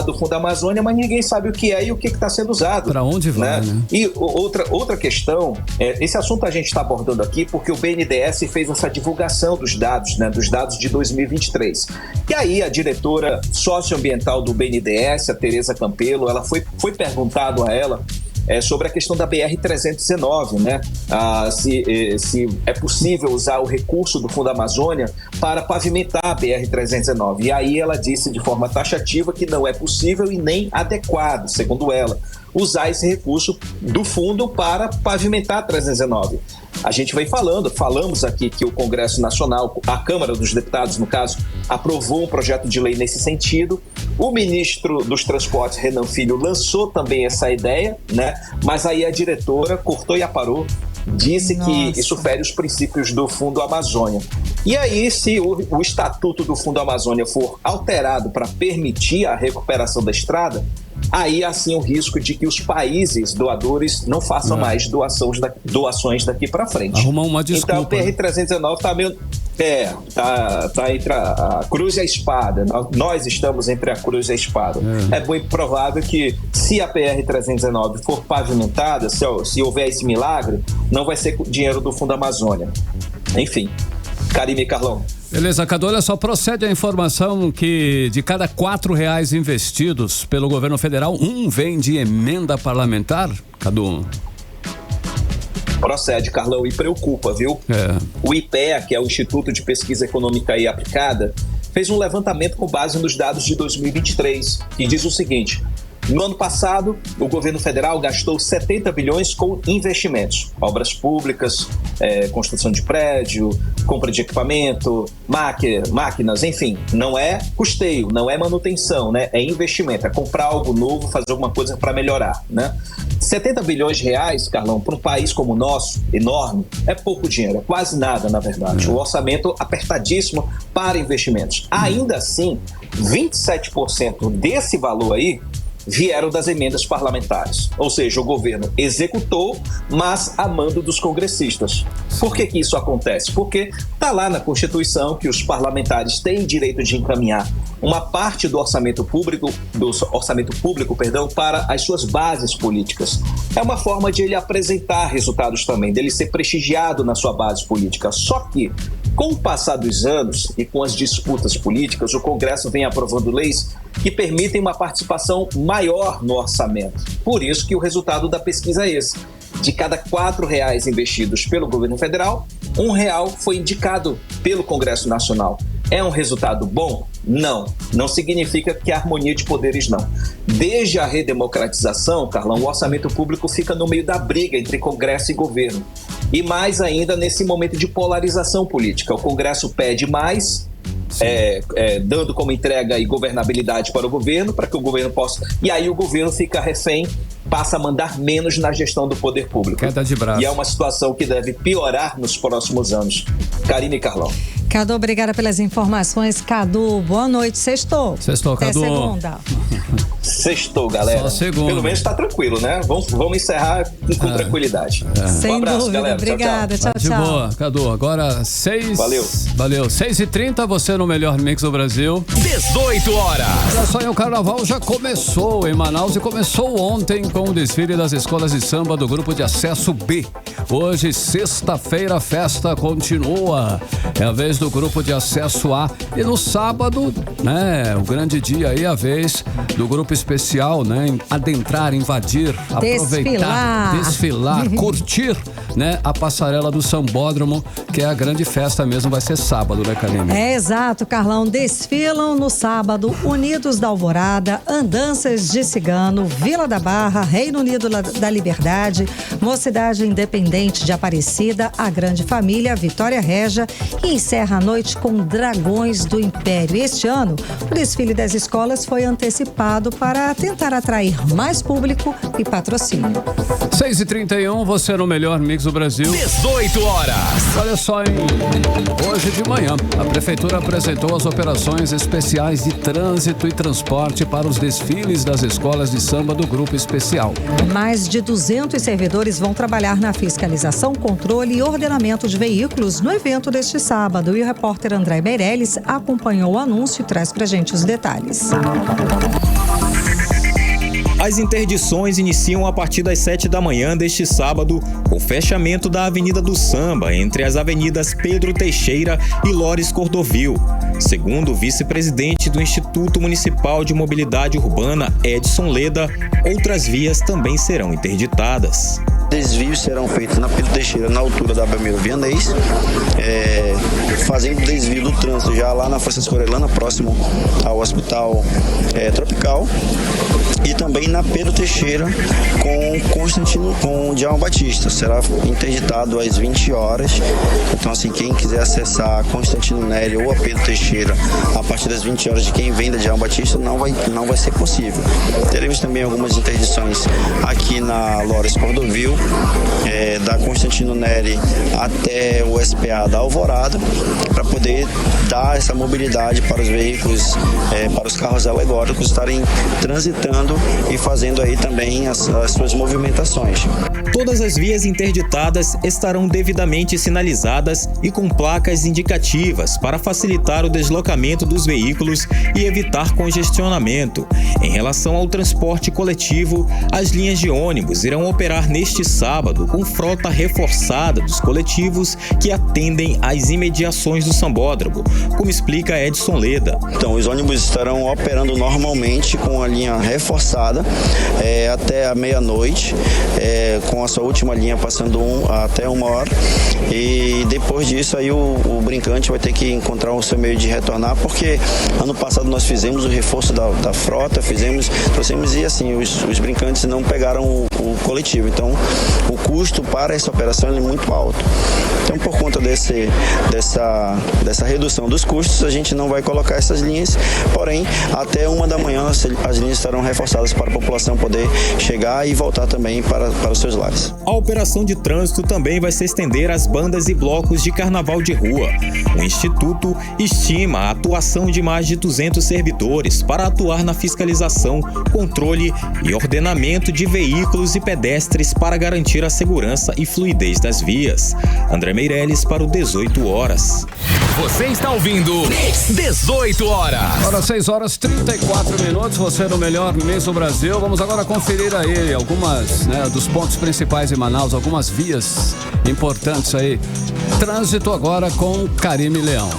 do Fundo Amazônia, mas ninguém sabe o que é e o que está sendo usado. Para onde vai, né? E outra questão, esse assunto a gente está abordando aqui porque o BNDES fez essa divulgação dos dados, né, dos dados de 2023. E aí a diretora socioambiental do BNDES, a Tereza Campelo, ela foi perguntado a ela sobre a questão da BR-319, né? Se é possível usar o recurso do Fundo Amazônia para pavimentar a BR-319. E aí ela disse de forma taxativa que não é possível e nem adequado, segundo ela, usar esse recurso do fundo para pavimentar a 319. A gente vem falamos aqui que o Congresso Nacional, a Câmara dos Deputados, no caso, aprovou um projeto de lei nesse sentido. O ministro dos Transportes, Renan Filho, lançou também essa ideia, né? Mas aí a diretora cortou e aparou, disse que isso fere os princípios do Fundo Amazônia. E aí, se o Estatuto do Fundo Amazônia for alterado para permitir a recuperação da estrada, aí há sim o risco de que os países doadores não façam mais doações daqui para frente. Arrumar uma desculpa. Então, o BR-319 está meio... tá entre a cruz e a espada. Nós estamos entre a cruz e a espada. É muito provável que, se a BR-319 for pavimentada, se houver esse milagre, não vai ser dinheiro do Fundo Amazônia. Enfim, Karine e Carlão. Beleza, Cadu, olha só, procede a informação que de cada R$4 investidos pelo governo federal, vem de emenda parlamentar, Cadu? Procede, Carlão, e preocupa, viu? O IPEA, que é o Instituto de Pesquisa Econômica e Aplicada, fez um levantamento com base nos dados de 2023, que diz o seguinte: no ano passado, o governo federal gastou 70 bilhões com investimentos, obras públicas, construção de prédio, compra de equipamento, máquinas, enfim. Não é custeio, não é manutenção, né? É investimento, é comprar algo novo, fazer alguma coisa para melhorar, né? 70 bilhões de reais, Carlão, para um país como o nosso, enorme, é pouco dinheiro, é quase nada, na verdade. O orçamento apertadíssimo para investimentos. Ainda assim, 27% desse valor aí vieram das emendas parlamentares. Ou seja, o governo executou, mas a mando dos congressistas. Por que isso acontece? Porque está lá na Constituição que os parlamentares têm direito de encaminhar uma parte do orçamento público, para as suas bases políticas. É uma forma de ele apresentar resultados também, dele ser prestigiado na sua base política. Só que, com o passar dos anos e com as disputas políticas, o Congresso vem aprovando leis que permitem uma participação maior no orçamento. Por isso que o resultado da pesquisa é esse. De cada R$4 investidos pelo governo federal, R$1 foi indicado pelo Congresso Nacional. É um resultado bom? Não. Não significa que há harmonia de poderes, não. Desde a redemocratização, Carlão, o orçamento público fica no meio da briga entre Congresso e governo. E mais ainda nesse momento de polarização política. O Congresso pede mais, dando como entrega e governabilidade para o governo, para que o governo possa... E aí o governo fica refém, passa a mandar menos na gestão do poder público. Queda de braço. E é uma situação que deve piorar nos próximos anos. Karine e Carlão. Cadu, obrigada pelas informações. Cadu, boa noite. Sextou. Sextou, Cadu. Até segunda. Sextou, galera. Só segunda. Pelo menos tá tranquilo, né? Vamos encerrar com tranquilidade. Sem Um abraço, dúvida. galera. Obrigada. Tchau, De boa, Cadu. Agora 6... Valeu. 6h30, você no melhor mix do Brasil. 18 horas. Olha só, o carnaval já começou em Manaus e começou ontem com o desfile das escolas de samba do grupo de acesso B. Hoje, sexta-feira, a festa continua. É a vez do grupo de acesso A. E no sábado, né, o grande dia aí, a vez do grupo especial, né, adentrar, invadir, aproveitar, desfilar, curtir, né, a passarela do Sambódromo, que é a grande festa mesmo, vai ser sábado, né, Karine? É exato, Carlão. Desfilam no sábado Unidos da Alvorada, Andanças de Cigano, Vila da Barra, Reino Unido da Liberdade, Mocidade Independente de Aparecida, a Grande Família, Vitória Régia e encerra a noite com Dragões do Império. Este ano, o desfile das escolas foi antecipado para tentar atrair mais público e patrocínio. 6h31, você no melhor mix do Brasil. 18 horas. Olha só, hein? Hoje de manhã, a Prefeitura apresentou as operações especiais de trânsito e transporte para os desfiles das escolas de samba do Grupo Especial. Mais de 200 servidores vão trabalhar na fiscalização, controle e ordenamento de veículos no evento deste sábado. E o repórter André Meirelles acompanhou o anúncio e traz pra gente os detalhes. As interdições iniciam a partir das 7 da manhã deste sábado, com o fechamento da Avenida do Samba, entre as avenidas Pedro Teixeira e Lores Cordovil. Segundo o vice-presidente do Instituto Municipal de Mobilidade Urbana, Edson Leda, outras vias também serão interditadas. Desvios serão feitos na Pedro Teixeira, na altura da Belmiro Vianês, fazendo desvio do trânsito já lá na Francisco Orellana, próximo ao Hospital Tropical, e também na Pedro Teixeira com Djalma Batista. Será interditado às 20 horas. Então, assim, quem quiser acessar Constantino Nery ou a Pedro Teixeira a partir das 20 horas de quem vem da Djalma Batista não vai ser possível. Teremos também algumas interdições aqui na Lores Cordovil, da Constantino Nery até o SPA da Alvorada, para poder dar essa mobilidade para os veículos, para os carros alegóricos estarem transitando e fazendo aí também as suas movimentações. Todas as vias interditadas estarão devidamente sinalizadas e com placas indicativas para facilitar o deslocamento dos veículos e evitar congestionamento. Em relação ao transporte coletivo, as linhas de ônibus irão operar neste sábado com frota reforçada dos coletivos que atendem às imediações do Sambódromo, como explica Edson Leda. Então, os ônibus estarão operando normalmente com a linha reforçada até a meia-noite, com a sua última linha passando até 1 hora, e depois disso aí o brincante vai ter que encontrar o seu meio de retornar, porque ano passado nós fizemos o reforço da frota, trouxemos e assim, os brincantes não pegaram o coletivo, então o custo para essa operação é muito alto. Então, por conta dessa redução dos custos, a gente não vai colocar essas linhas, porém, até 1 da manhã as linhas estarão reforçadas para a população poder chegar e voltar também para os seus lares. A operação de trânsito também vai se estender às bandas e blocos de carnaval de rua. O Instituto estima a atuação de mais de 200 servidores para atuar na fiscalização, controle e ordenamento de veículos e pedestres para garantir a segurança e fluidez das vias. André Meirelles para o 18 horas. Você está ouvindo 18 horas. Agora 6h34, você no melhor mix do Brasil. Vamos agora conferir aí algumas, dos pontos principais em Manaus, algumas vias importantes aí. Trânsito agora com Karine Leão.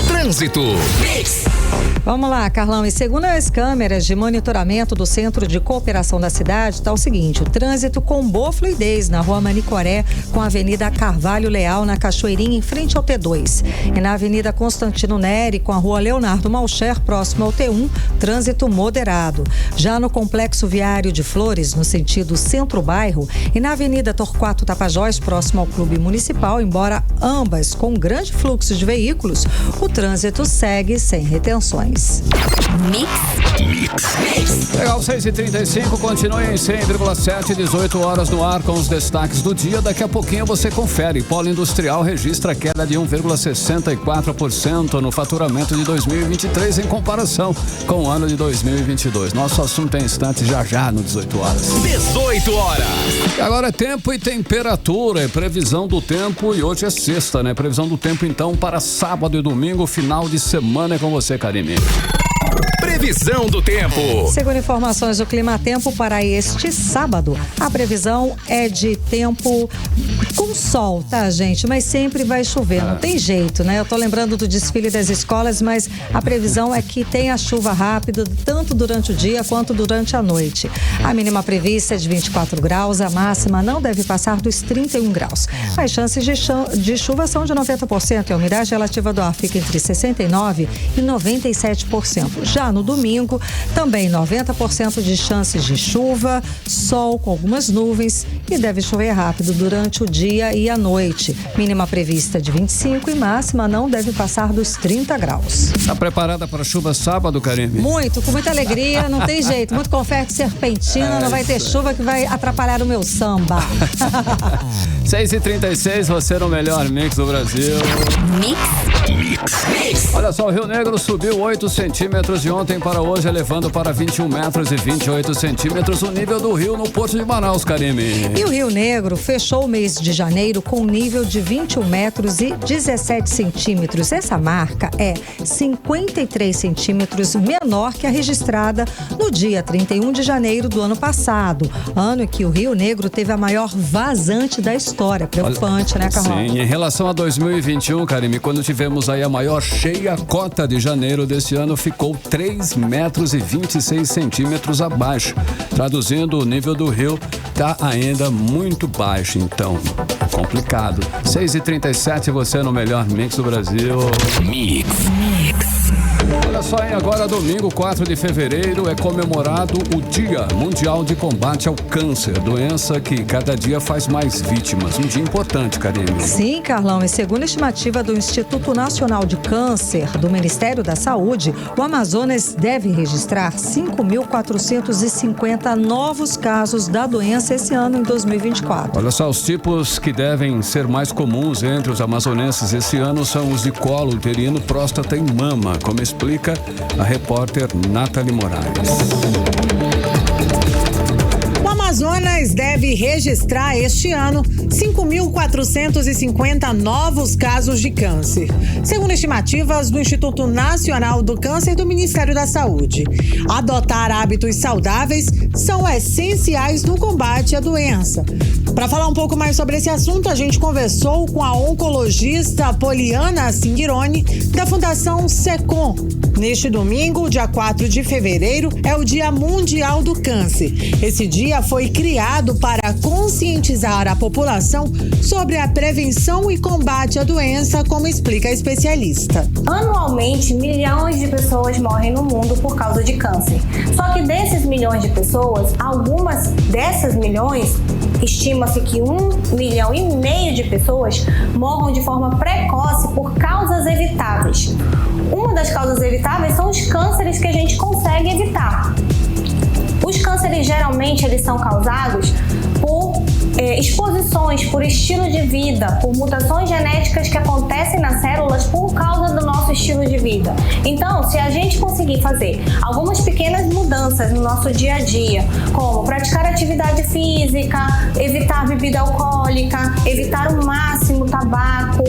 Trânsito. Vamos lá, Carlão. E segundo as câmeras de monitoramento do Centro de Cooperação da cidade, está o seguinte: o trânsito com boa fluidez na Rua Manicoré, com a Avenida Carvalho Leal, na Cachoeirinha, em frente ao T2. E na Avenida Constantino Nery, com a Rua Leonardo Malcher, próximo ao T1, trânsito moderado. Já no Complexo Viário de Flores, no sentido centro-bairro, e na Avenida Torquato Tapajós, próximo ao Clube Municipal, embora ambas com grande fluxo de veículos, o trânsito segue sem retenção. manutenções. Legal, 6h35, continue em 100,7, 18 horas no ar com os destaques do dia. Daqui a pouquinho você confere. Polo Industrial registra queda de 1,64% no faturamento de 2023 em comparação com o ano de 2022. Nosso assunto é instante já no 18 horas. 18 horas. E agora é tempo e temperatura, é previsão do tempo e hoje é sexta, né? Previsão do tempo então para sábado e domingo, final de semana é com você, Karime. Previsão do tempo. Segundo informações do Climatempo para este sábado, a previsão é de tempo com sol, tá, gente? Mas sempre vai chover, não tem jeito, né? Eu tô lembrando do desfile das escolas, mas a previsão é que tenha chuva rápida, tanto durante o dia quanto durante a noite. A mínima prevista é de 24 graus, a máxima não deve passar dos 31 graus. As chances de chuva são de 90% e a umidade relativa do ar fica entre 69% e 97%. Já no domingo, também 90% de chances de chuva, sol com algumas nuvens e deve chover rápido durante o dia e a noite. Mínima prevista de 25 e máxima não deve passar dos 30 graus. Tá preparada para chuva sábado, Karime? Muito, com muita alegria, não tem jeito. Muito confete serpentina, não vai ter chuva que vai atrapalhar o meu samba. 6h36, você no melhor mix do Brasil. Olha só, o Rio Negro subiu 8 centímetros de ontem para hoje, elevando para 21 metros e 28 centímetros o nível do rio no Porto de Manaus, Karime. E o Rio Negro fechou o mês de janeiro com um nível de 21 metros e 17 centímetros. Essa marca é 53 centímetros menor que a registrada no dia 31 de janeiro do ano passado, ano em que o Rio Negro teve a maior vazante da história. Preocupante, né, Carlão? Sim, em relação a 2021, Karime, quando tivemos aí a maior cheia, a cota de janeiro desse ano ficou 3 metros e 26 centímetros abaixo. Traduzindo, o nível do rio está ainda muito baixo, então complicado. 6h37, você no melhor mix do Brasil. Mix. Olha só, hein? Agora domingo, 4 de fevereiro, é comemorado o Dia Mundial de Combate ao Câncer, doença que cada dia faz mais vítimas. Um dia importante, Karime. Sim, Carlão, e segundo a estimativa do Instituto Nacional de Câncer do Ministério da Saúde, o Amazonas deve registrar 5.450 novos casos da doença esse ano em 2024. Olha só, os tipos que devem ser mais comuns entre os amazonenses esse ano são os de colo uterino, próstata e mama, como explica a repórter Nathalie Moraes. O Amazonas deve registrar este ano 5.450 novos casos de câncer, segundo estimativas do Instituto Nacional do Câncer do Ministério da Saúde. Adotar hábitos saudáveis são essenciais no combate à doença. Para falar um pouco mais sobre esse assunto, a gente conversou com a oncologista Poliana Singhironi, da Fundação SECOM. Neste domingo, dia 4 de fevereiro, é o Dia Mundial do Câncer. Esse dia foi criado para conscientizar a população sobre a prevenção e combate à doença, como explica a especialista. Anualmente, milhões de pessoas morrem no mundo por causa de câncer. Só que desses milhões de pessoas, algumas dessas milhões, estima-se que 1,5 milhão de pessoas morram de forma precoce por causas evitáveis. Uma das causas evitáveis são os cânceres que a gente consegue evitar. Os cânceres geralmente eles são causados por exposições, por estilo de vida, por mutações genéticas que acontecem nas células por causa do nosso estilo de vida. Então, se a gente conseguir fazer algumas pequenas mudanças no nosso dia a dia, como praticar atividade física, evitar bebida alcoólica, evitar o máximo tabaco,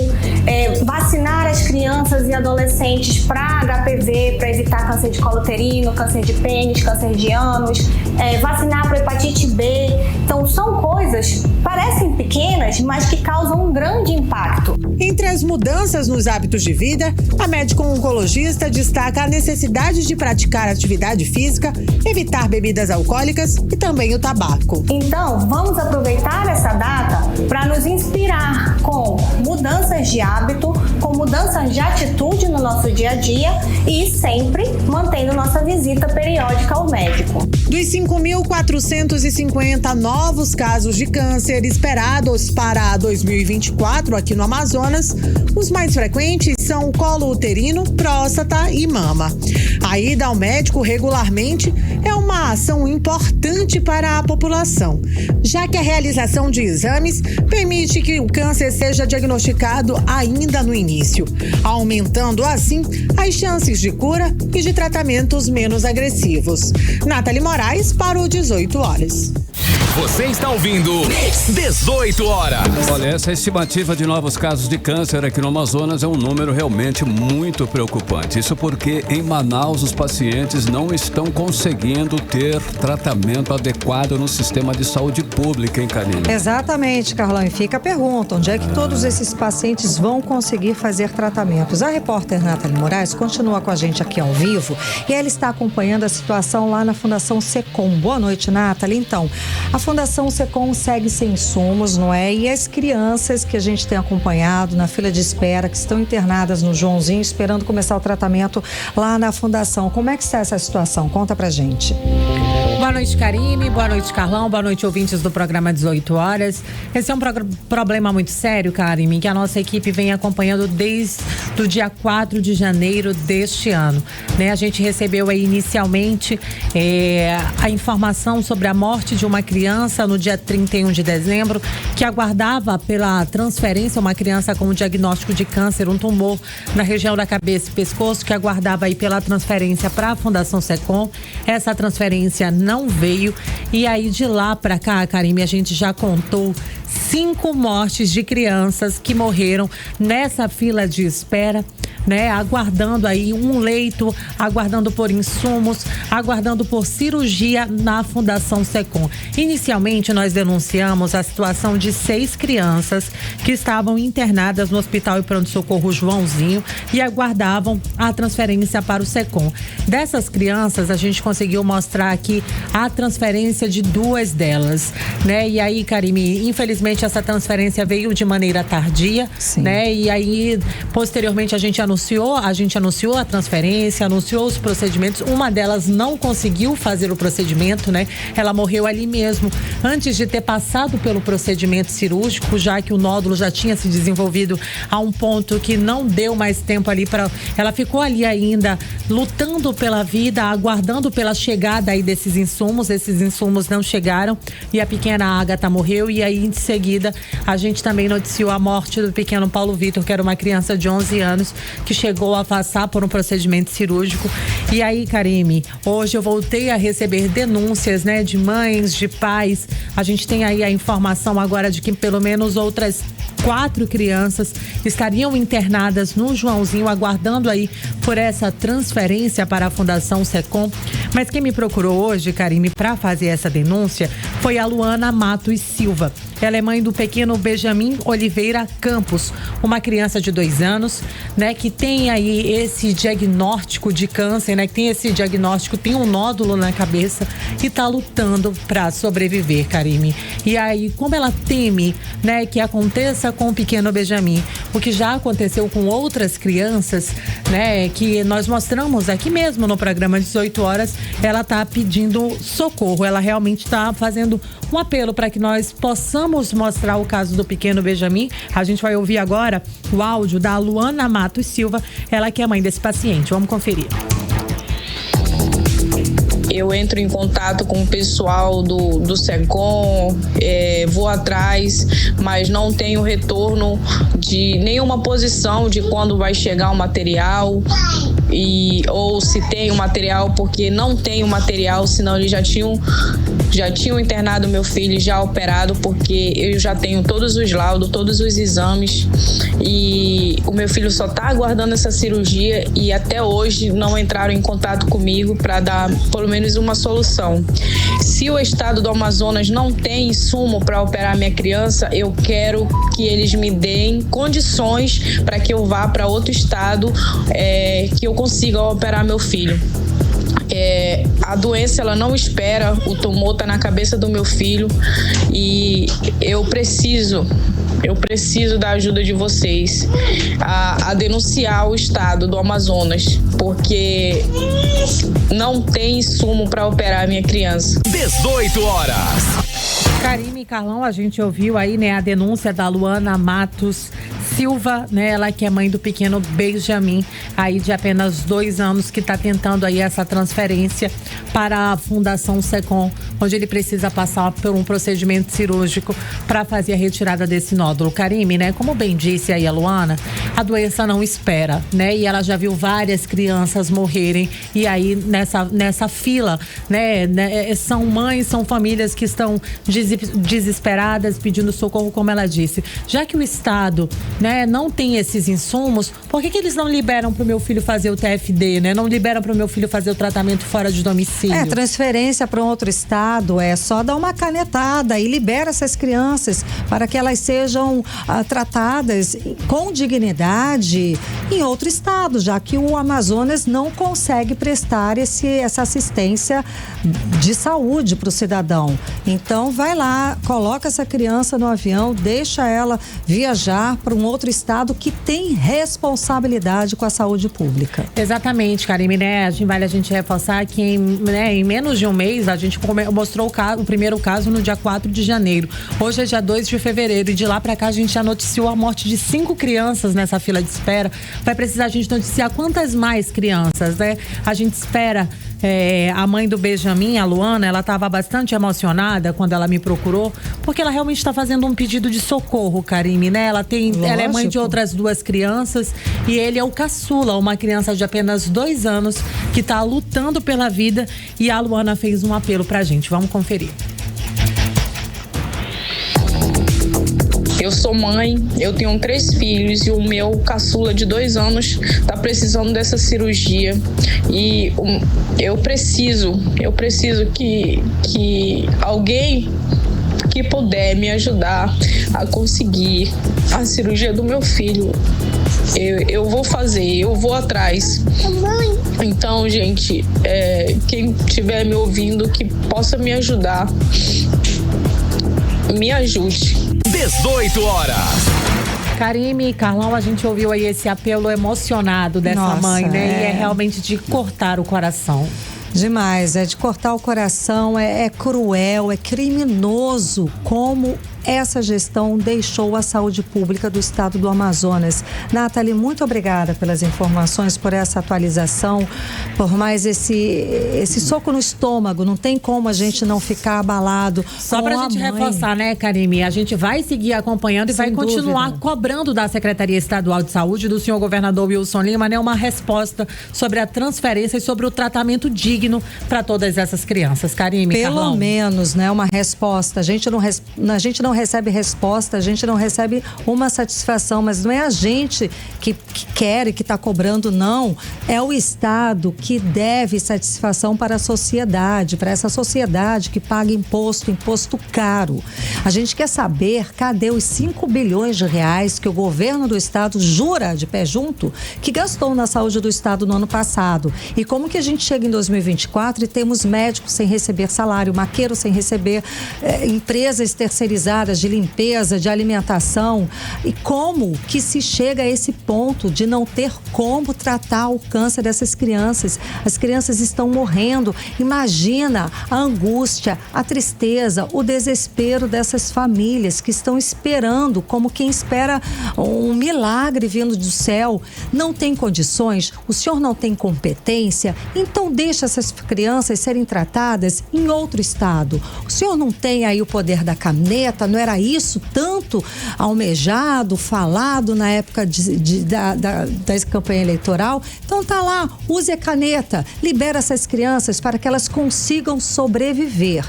vacinar as crianças e adolescentes para HPV, para evitar câncer de colo uterino, câncer de pênis, câncer de ânus, vacinar para hepatite B. Então, são coisas parecem pequenas, mas que causam um grande impacto. Entre as mudanças nos hábitos de vida, a médica oncologista destaca a necessidade de praticar atividade física, evitar bebidas alcoólicas e também o tabaco. Então, vamos aproveitar essa data para nos inspirar com mudanças mudanças de hábito, com mudanças de atitude no nosso dia a dia e sempre mantendo nossa visita periódica ao médico. Dos 5.450 novos casos de câncer esperados para 2024 aqui no Amazonas, os mais frequentes são o colo uterino, próstata e mama. A ida ao médico regularmente é uma ação importante para a população, já que a realização de exames permite que o câncer seja diagnosticado ainda no início, aumentando assim as chances de cura e de tratamentos menos agressivos. Nathalie Moraes para o 18 horas. Você está ouvindo 18 horas. Olha, essa estimativa de novos casos de câncer aqui no Amazonas é um número realmente muito preocupante. Isso porque em Manaus os pacientes não estão conseguindo ter tratamento adequado no sistema de saúde pública, hein, Karine? Exatamente, Carlão. E fica a pergunta, onde é que todos esses pacientes vão conseguir fazer tratamentos? A repórter Nathalie Moraes continua com a gente aqui ao vivo e ela está acompanhando a situação lá na Fundação Secom. Boa noite, Nathalie. Então, a Fundação Secom segue sem insumos, não é? E as crianças que a gente tem acompanhado na fila de espera, que estão internadas no Joãozinho, esperando começar o tratamento lá na Fundação. Como é que está essa situação? Conta pra gente. Boa noite, Karine. Boa noite, Carlão. Boa noite, ouvintes do programa 18 horas. Esse é um problema muito sério, Karine, que a nossa equipe vem acompanhando desde o dia 4 de janeiro deste ano. Né? A gente recebeu aí inicialmente a informação sobre a morte de uma criança no dia 31 de dezembro, que aguardava pela transferência, uma criança com um diagnóstico de câncer, um tumor na região da cabeça e pescoço, que aguardava aí pela transferência para a Fundação Secom. Essa transferência não veio e aí de lá para cá, Karine, a gente já contou 5 mortes de crianças que morreram nessa fila de espera, né? Aguardando aí um leito, aguardando por insumos, aguardando por cirurgia na Fundação Secom. Inicialmente, nós denunciamos a situação de 6 crianças que estavam internadas no Hospital e Pronto-Socorro Joãozinho e aguardavam a transferência para o Secom. Dessas crianças, a gente conseguiu mostrar aqui a transferência de 2 delas, né? E aí, Karime, infelizmente essa transferência veio de maneira tardia, sim, né? E aí, posteriormente, a gente anunciou a transferência, anunciou os procedimentos. Uma delas não conseguiu fazer o procedimento, né? Ela morreu ali mesmo, antes de ter passado pelo procedimento cirúrgico, já que o nódulo já tinha se desenvolvido a um ponto que não deu mais tempo ali para... Ela ficou ali ainda lutando pela vida, aguardando pela chegada aí desses insumos. Esses insumos não chegaram e a pequena Ágata morreu. E aí, em seguida, a gente também noticiou a morte do pequeno Paulo Vitor, que era uma criança de 11 anos, que chegou a passar por um procedimento cirúrgico. E aí, Karime, hoje eu voltei a receber denúncias, né, de mães, de pais. A gente tem aí a informação agora de que pelo menos outras 4 crianças estariam internadas no Joãozinho, aguardando aí por essa transferência para a Fundação Secom. Mas quem me procurou hoje, Karime, para fazer essa denúncia foi a Luana Matos Silva. Ela é mãe do pequeno Benjamin Oliveira Campos, uma criança de 2 anos, né, que tem aí esse diagnóstico de câncer, né, que tem esse diagnóstico, tem um nódulo na cabeça e tá lutando para sobreviver, Karime. E aí, como ela teme, né, que aconteça com o pequeno Benjamin, o que já aconteceu com outras crianças, né, que nós mostramos aqui mesmo no programa 18 horas, ela tá pedindo socorro, ela realmente tá fazendo um apelo para que nós possamos mostrar o caso do pequeno Benjamin. A gente vai ouvir agora o áudio da Luana Matos Silva, ela que é mãe desse paciente. Vamos conferir. Eu entro em contato com o pessoal do Secom, vou atrás, mas não tenho retorno de nenhuma posição de quando vai chegar o material ou se tem o material, porque não tem o material, senão eles já tinham internado meu filho, já operado, porque eu já tenho todos os laudos, todos os exames e o meu filho só está aguardando essa cirurgia e até hoje não entraram em contato comigo para dar pelo menos uma solução. Se o estado do Amazonas não tem insumo para operar minha criança, eu quero que eles me deem condições para que eu vá para outro estado, que eu consiga operar meu filho. A doença, ela não espera, o tumor está na cabeça do meu filho e eu preciso da ajuda de vocês a denunciar o estado do Amazonas, porque não tem insumo para operar a minha criança. 18 horas. Karime e Carlão, a gente ouviu aí, né, a denúncia da Luana Matos Silva, né, ela que é mãe do pequeno Benjamin, aí de apenas 2 anos, que está tentando aí essa transferência para a Fundação SECOM, onde ele precisa passar por um procedimento cirúrgico para fazer a retirada desse nódulo. Karime, né, como bem disse aí a Luana, a doença não espera, né, e ela já viu várias crianças morrerem, e aí nessa fila, né, são mães, são famílias que estão desesperadas, pedindo socorro, como ela disse. Já que o Estado, né, não tem esses insumos, por que eles não liberam para o meu filho fazer o TFD, né? Não liberam para o meu filho fazer o tratamento fora de domicílio? Transferência para um outro estado é só dar uma canetada e libera essas crianças para que elas sejam tratadas com dignidade em outro estado, já que o Amazonas não consegue prestar essa assistência de saúde para o cidadão. Então, vai lá, coloca essa criança no avião, deixa ela viajar para um outro estado que tem responsabilidade com a saúde pública. Exatamente, Karime, né? Vale a gente reforçar que em menos de um mês a gente mostrou o primeiro caso no dia 4 de janeiro. Hoje é dia 2 de fevereiro e de lá para cá a gente já noticiou a morte de 5 crianças nessa fila de espera. Vai precisar a gente noticiar quantas mais crianças, né? A gente espera. A mãe do Benjamin, a Luana, ela estava bastante emocionada quando ela me procurou, porque ela realmente está fazendo um pedido de socorro, Karime, né? Ela é mãe de outras 2 crianças e ele é o caçula, uma criança de apenas 2 anos que está lutando pela vida, e a Luana fez um apelo pra gente. Vamos conferir. Eu sou mãe, eu tenho 3 filhos e o meu caçula de 2 anos está precisando dessa cirurgia. E eu preciso que alguém que puder me ajudar a conseguir a cirurgia do meu filho. Eu vou fazer, eu vou atrás. Então, gente, quem estiver me ouvindo que possa me ajudar, me ajude. 18 horas. Karime e Carlão, a gente ouviu aí esse apelo emocionado dessa mãe, né? E é realmente de cortar o coração. Demais, é de cortar o coração, é cruel, é criminoso como essa gestão deixou a saúde pública do estado do Amazonas. Nathalie, muito obrigada pelas informações, por essa atualização, por mais esse soco no estômago. Não tem como a gente não ficar abalado. Só pra gente reforçar, né, Karime? A gente vai seguir acompanhando e vai continuar cobrando da Secretaria Estadual de Saúde, do senhor governador Wilson Lima, né, uma resposta sobre a transferência e sobre o tratamento digno para todas essas crianças. Karime, pelo menos, né, uma resposta. A gente não recebe resposta, a gente não recebe uma satisfação, mas não é a gente que quer e que está cobrando, não. É o Estado que deve satisfação para a sociedade, para essa sociedade que paga imposto caro. A gente quer saber cadê os 5 bilhões de reais que o governo do Estado jura de pé junto que gastou na saúde do Estado no ano passado. E como que a gente chega em 2024 e temos médicos sem receber salário, maqueiros sem receber, empresas terceirizadas de limpeza, de alimentação, e como que se chega a esse ponto de não ter como tratar o câncer dessas crianças? As crianças estão morrendo. Imagina a angústia, a tristeza, o desespero dessas famílias que estão esperando, como quem espera um milagre vindo do céu. Não tem condições, o senhor não tem competência, então deixa essas crianças serem tratadas em outro estado. O senhor não tem aí o poder da caneta? Não era isso tanto almejado, falado na época da campanha eleitoral? Então tá lá, use a caneta, libera essas crianças para que elas consigam sobreviver.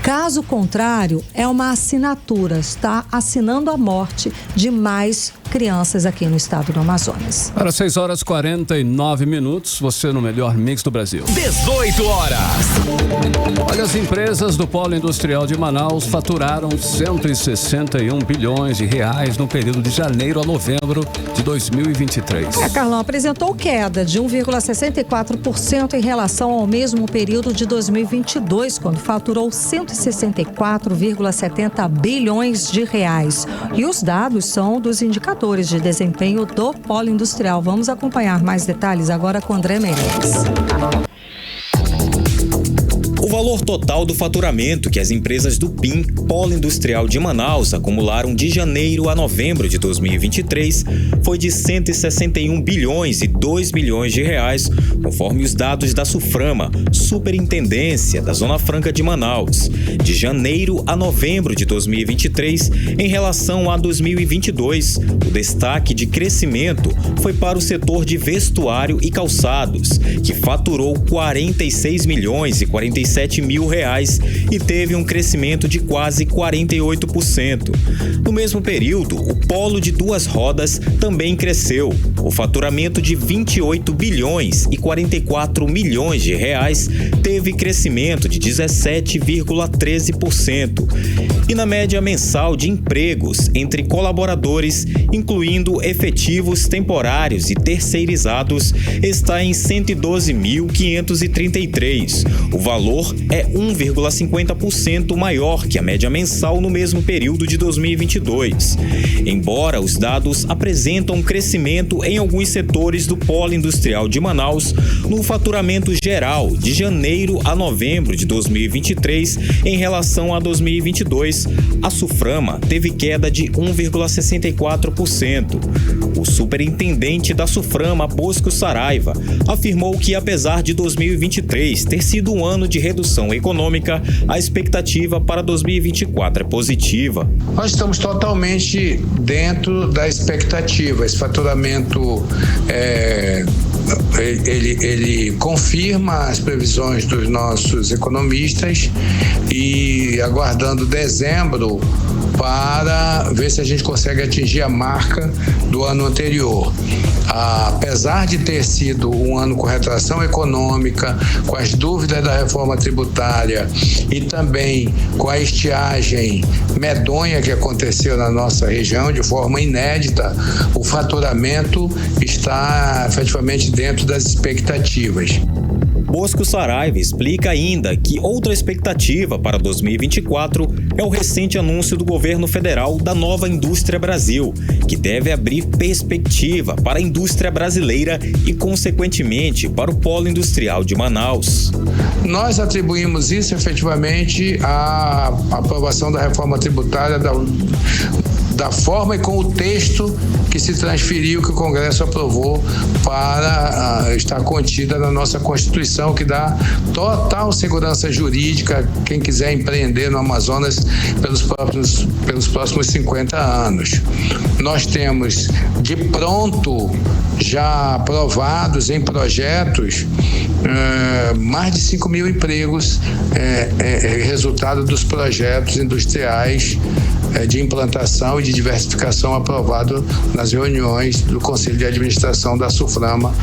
Caso contrário, é uma assinatura, está assinando a morte de mais crianças aqui no estado do Amazonas. Para 6h49, você no melhor mix do Brasil. 18 horas. Olha, as empresas do Polo Industrial de Manaus faturaram 161 bilhões de reais no período de janeiro a novembro de 2023. Carlão, apresentou queda de 1,64% em relação ao mesmo período de 2022, quando faturou 164,70 bilhões de reais. E os dados são dos indicadores de desempenho do Polo Industrial. Vamos acompanhar mais detalhes agora com André Menezes. O valor total do faturamento que as empresas do PIM, Polo Industrial de Manaus, acumularam de janeiro a novembro de 2023 foi de 161 bilhões e 2 milhões de reais, conforme os dados da SUFRAMA, Superintendência da Zona Franca de Manaus, de janeiro a novembro de 2023, em relação a 2022. O destaque de crescimento foi para o setor de vestuário e calçados, que faturou 46 milhões e 47 mil reais e teve um crescimento de quase 48%. No mesmo período, o polo de duas rodas também cresceu. O faturamento de 28 bilhões e 44 milhões de reais teve crescimento de 17,13%. E na média mensal de empregos entre colaboradores, incluindo efetivos temporários e terceirizados, está em 112.533. O valor é 1,50% maior que a média mensal no mesmo período de 2022. Embora os dados apresentam um crescimento em alguns setores do Polo Industrial de Manaus, no faturamento geral de janeiro a novembro de 2023 em relação a 2022, a SUFRAMA teve queda de 1,64%. O superintendente da SUFRAMA, Bosco Saraiva, afirmou que apesar de 2023 ter sido um ano de redução econômica, a expectativa para 2024 é positiva. Nós estamos totalmente dentro da expectativa. Esse faturamento ele confirma as previsões dos nossos economistas e aguardando dezembro para ver se a gente consegue atingir a marca do ano anterior. Apesar de ter sido um ano com retração econômica, com as dúvidas da reforma tributária e também com a estiagem medonha que aconteceu na nossa região de forma inédita, o faturamento está efetivamente dentro das expectativas. Bosco Saraiva explica ainda que outra expectativa para 2024 é o recente anúncio do governo federal da Nova Indústria Brasil, que deve abrir perspectiva para a indústria brasileira e, consequentemente, para o Polo Industrial de Manaus. Nós atribuímos isso efetivamente à aprovação da reforma tributária da forma e com o texto que se transferiu, que o Congresso aprovou para estar contida na nossa Constituição, que dá total segurança jurídica a quem quiser empreender no Amazonas pelos próximos 50 anos. Nós temos de pronto, já aprovados em projetos, mais de 5 mil empregos, resultado dos projetos industriais de implantação e de diversificação aprovado nas reuniões do Conselho de Administração da SUFRAMA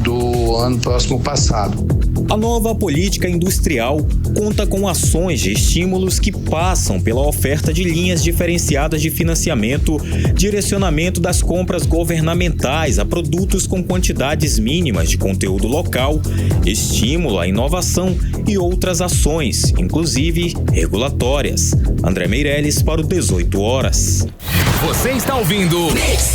do ano próximo passado. A nova política industrial conta com ações de estímulos que passam pela oferta de linhas diferenciadas de financiamento, direcionamento das compras governamentais a produtos com quantidades mínimas de conteúdo local, estímulo à inovação e outras ações, inclusive regulatórias. André Meirelles para o 18 horas. Você está ouvindo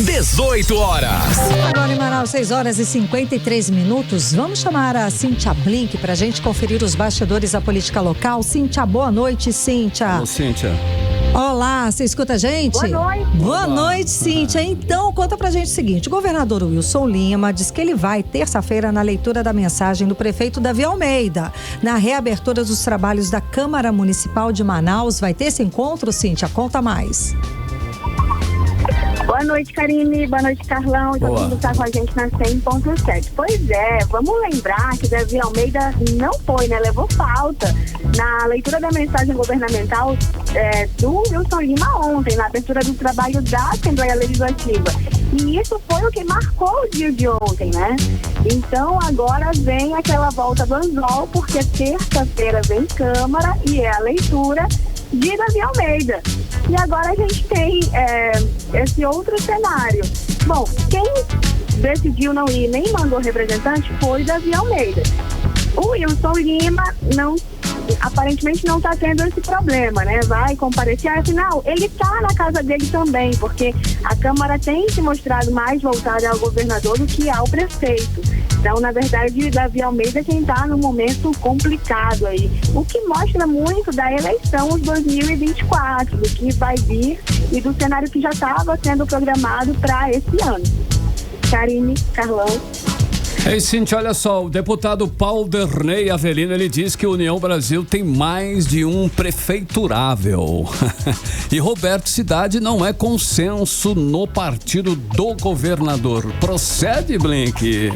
18 horas. Agora em Manaus, 6h53. Vamos chamar a Cíntia Blink para a gente conferir os bastidores da política local. Cíntia, boa noite, Cíntia. Ô, Cíntia. Olá, você escuta a gente? Boa noite. Boa noite, Cíntia. Então, conta pra gente o seguinte. O governador Wilson Lima diz que ele vai, terça-feira, na leitura da mensagem do prefeito Davi Almeida, na reabertura dos trabalhos da Câmara Municipal de Manaus. Vai ter esse encontro, Cíntia? Conta mais. Boa noite, Karine. Boa noite, Carlão. Todo mundo está com a gente na 100.7. Pois é, vamos lembrar que Davi Almeida não foi, né? Levou falta na leitura da mensagem governamental do Wilson Lima ontem, na abertura do trabalho da Assembleia Legislativa. E isso foi o que marcou o dia de ontem, né? Então agora vem aquela volta do anzol, porque terça-feira vem Câmara e é a leitura de Davi Almeida. E agora a gente tem esse outro cenário. Bom, quem decidiu não ir nem mandou representante foi Davi Almeida. O Wilson Lima aparentemente não está tendo esse problema, né? Vai comparecer, afinal, ele está na casa dele também, porque a Câmara tem se mostrado mais voltada ao governador do que ao prefeito. Então, na verdade, Davi Almeida é quem está num momento complicado aí, o que mostra muito da eleição de 2024, do que vai vir e do cenário que já estava sendo programado para esse ano. Karine, Carlão. Ei, Cíntia, olha só, o deputado Paulderney Avelino, ele diz que a União Brasil tem mais de um prefeiturável. E Roberto Cidade não é consenso no partido do governador. Procede, Blink?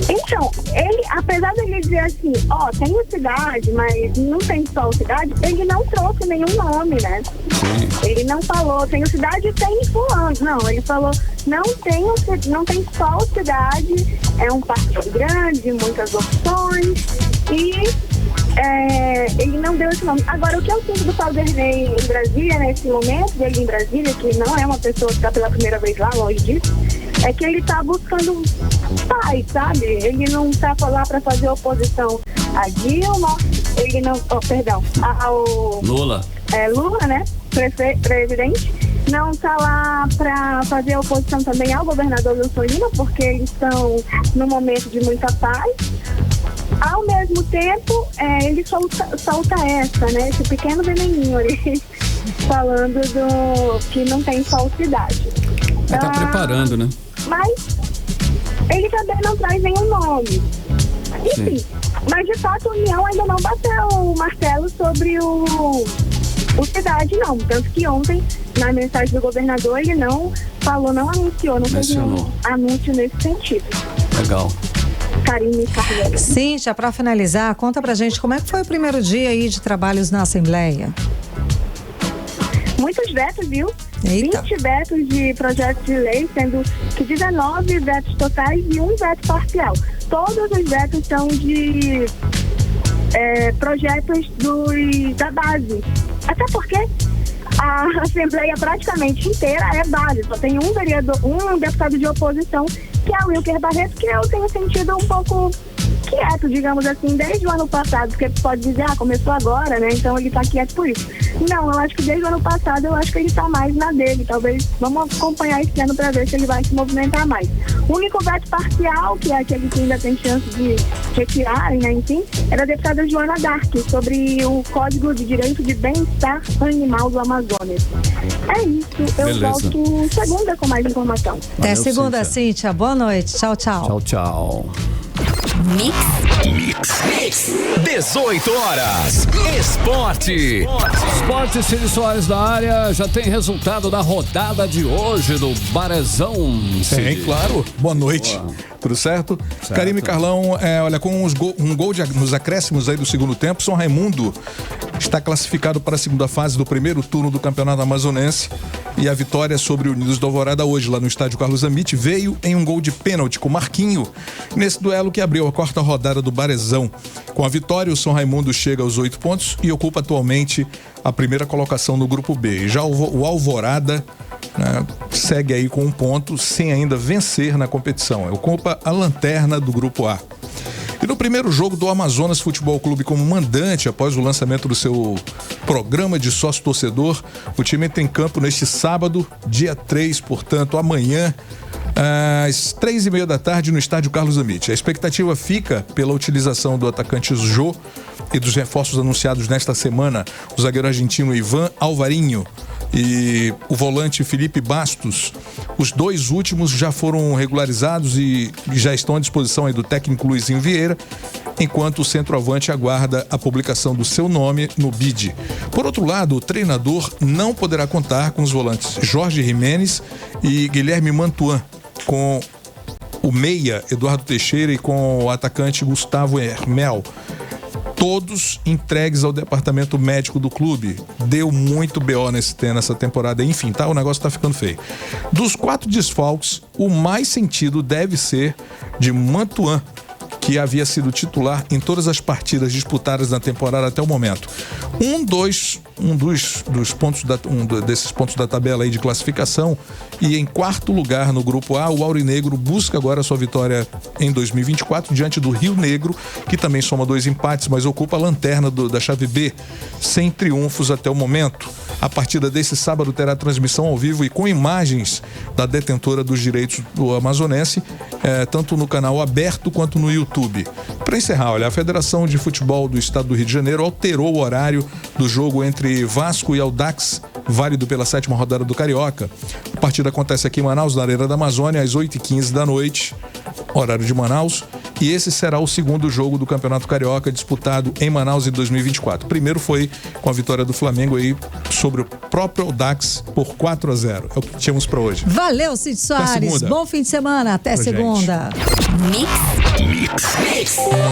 Então, ele, apesar de ele dizer assim, tem o Cidade, mas não tem só o Cidade, ele não trouxe nenhum nome, né? Sim. Ele não falou, tem o Cidade e tem fulano. Não, ele falou, não tem só o Cidade, é um partido grande, muitas opções, e ele não deu esse nome. Agora, o que eu sinto do Paulderney em Brasília, nesse momento dele em Brasília, que não é uma pessoa que está pela primeira vez lá, longe disso, é que ele está buscando paz, sabe? Ele não está lá para fazer oposição a Dilma, ele não, ao Lula. Lula, né? Presidente. Não está lá para fazer oposição também ao governador Wilson Lima, porque eles estão num momento de muita paz. Ao mesmo tempo, ele solta essa, né? Esse pequeno veneninho ali, falando que não tem falsidade. Ele está preparando, né? Mas ele também não traz nenhum nome. Enfim, mas de fato a União ainda não bateu o martelo sobre o Cidade, não. Tanto que ontem, na mensagem do governador, ele não falou, não anunciou, não fez nenhum anúncio nesse sentido. Legal. Karine, Cíntia, para finalizar, conta pra gente como é que foi o primeiro dia aí de trabalhos na Assembleia. Muitos vetos, viu? Eita. 20 vetos de projetos de lei, sendo que 19 vetos totais e um veto parcial. Todos os vetos são de projetos da base. Até porque a Assembleia praticamente inteira é base. Só tem um deputado de oposição, que é o Wilker Barreto, que eu tenho sentido um pouco quieto, digamos assim, desde o ano passado, porque pode dizer, começou agora, né? Então ele tá quieto por isso. Não, eu acho que desde o ano passado, eu acho que ele tá mais na dele. Talvez, vamos acompanhar esse ano para ver se ele vai se movimentar mais. O único veto parcial, que é aquele que ainda tem chance de retirarem, né, enfim, era a deputada Joana Dark, sobre o Código de Direito de Bem-Estar Animal do Amazonas. É isso, eu volto segunda com mais informação. Até segunda, Cíntia. Boa noite. Tchau, tchau. Tchau, tchau. Mix. 18 horas. Esporte. Cid Soares da área. Já tem resultado da rodada de hoje do Barezão. Tem, claro. Boa noite. Boa. Tudo certo? Karine, Carlão, olha, com um gol nos acréscimos aí do segundo tempo, São Raimundo está classificado para a segunda fase do primeiro turno do Campeonato Amazonense. E a vitória sobre o Unidos do Alvorada hoje, lá no estádio Carlos Amit, veio em um gol de pênalti com Marquinho, nesse duelo que abriu a quarta rodada do Barezão. Com a vitória, o São Raimundo chega aos 8 pontos e ocupa atualmente a primeira colocação no grupo B. Já o Alvorada, né, segue aí com 1 ponto, sem ainda vencer na competição. Ocupa a lanterna do grupo A. E no primeiro jogo do Amazonas Futebol Clube como mandante, após o lançamento do seu programa de sócio-torcedor, o time entra em campo neste sábado, dia 3, portanto, amanhã, às 3:30 da tarde, no estádio Carlos Amit. A expectativa fica pela utilização do atacante Jô e dos reforços anunciados nesta semana, o zagueiro argentino Ivan Alvarinho e o volante Felipe Bastos. Os dois últimos já foram regularizados e já estão à disposição aí do técnico Luizinho Vieira, enquanto o centroavante aguarda a publicação do seu nome no BID. Por outro lado, o treinador não poderá contar com os volantes Jorge Jimenez e Guilherme Mantuan, com o meia Eduardo Teixeira e com o atacante Gustavo Hermel. todos entregues ao departamento médico do clube. Deu muito BO nessa temporada. Enfim, tá? O negócio tá ficando feio. Dos 4 desfalques, o mais sentido deve ser de Mantuan, que havia sido titular em todas as partidas disputadas na temporada até o momento. Desses pontos da tabela aí de classificação, e em 4º lugar no grupo A, o Aurinegro busca agora a sua vitória em 2024 diante do Rio Negro, que também soma 2 empates, mas ocupa a lanterna da chave B, sem triunfos até o momento. A partida desse sábado terá transmissão ao vivo e com imagens da detentora dos direitos do amazonense, tanto no canal aberto quanto no YouTube. Para encerrar, olha, a Federação de Futebol do Estado do Rio de Janeiro alterou o horário do jogo entre Vasco e Audax, válido pela 7ª rodada do Carioca. A partida acontece aqui em Manaus, na Arena da Amazônia, às 8h15 da noite, horário de Manaus. E esse será o 2º jogo do Campeonato Carioca disputado em Manaus em 2024. O primeiro foi com a vitória do Flamengo aí sobre o próprio Audax por 4-0. É o que tínhamos para hoje. Valeu, Cid Soares. Bom fim de semana. Até segunda. Mix.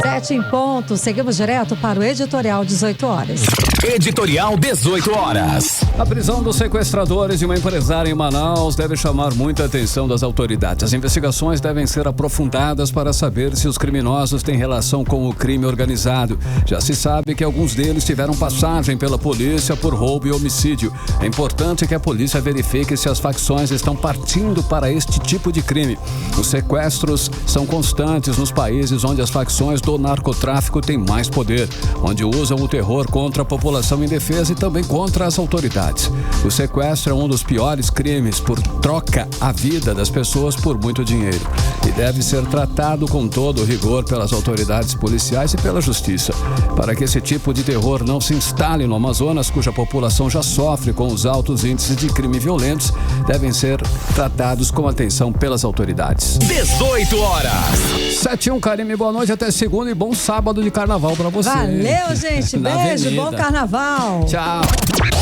7 em ponto. Seguimos direto para o editorial 18 horas. Editorial 18 horas. A prisão dos sequestradores de uma empresária em Manaus deve chamar muita atenção das autoridades. As investigações devem ser aprofundadas para saber se os criminosos têm relação com o crime organizado. Já se sabe que alguns deles tiveram passagem pela polícia por roubo e homicídio. É importante que a polícia verifique se as facções estão partindo para este tipo de crime. Os sequestros são constantes nos países onde as facções do narcotráfico têm mais poder, onde usam o terror contra a população indefesa e também contra as autoridades. O sequestro é um dos piores crimes, por troca a vida das pessoas por muito dinheiro, e deve ser tratado com todo o rigor pelas autoridades policiais e pela justiça, para que esse tipo de terror não se instale no Amazonas, cuja população já sofre com os altos índices de crime violentos, devem ser tratados com atenção pelas autoridades. 18 horas. 7-1, Karime, boa noite, até segunda e bom sábado de carnaval pra você. Valeu, gente. Beijo, bom carnaval. Tchau.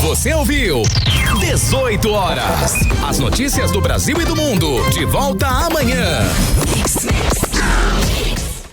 Você ouviu 18 horas. As notícias do Brasil e do mundo. De volta amanhã.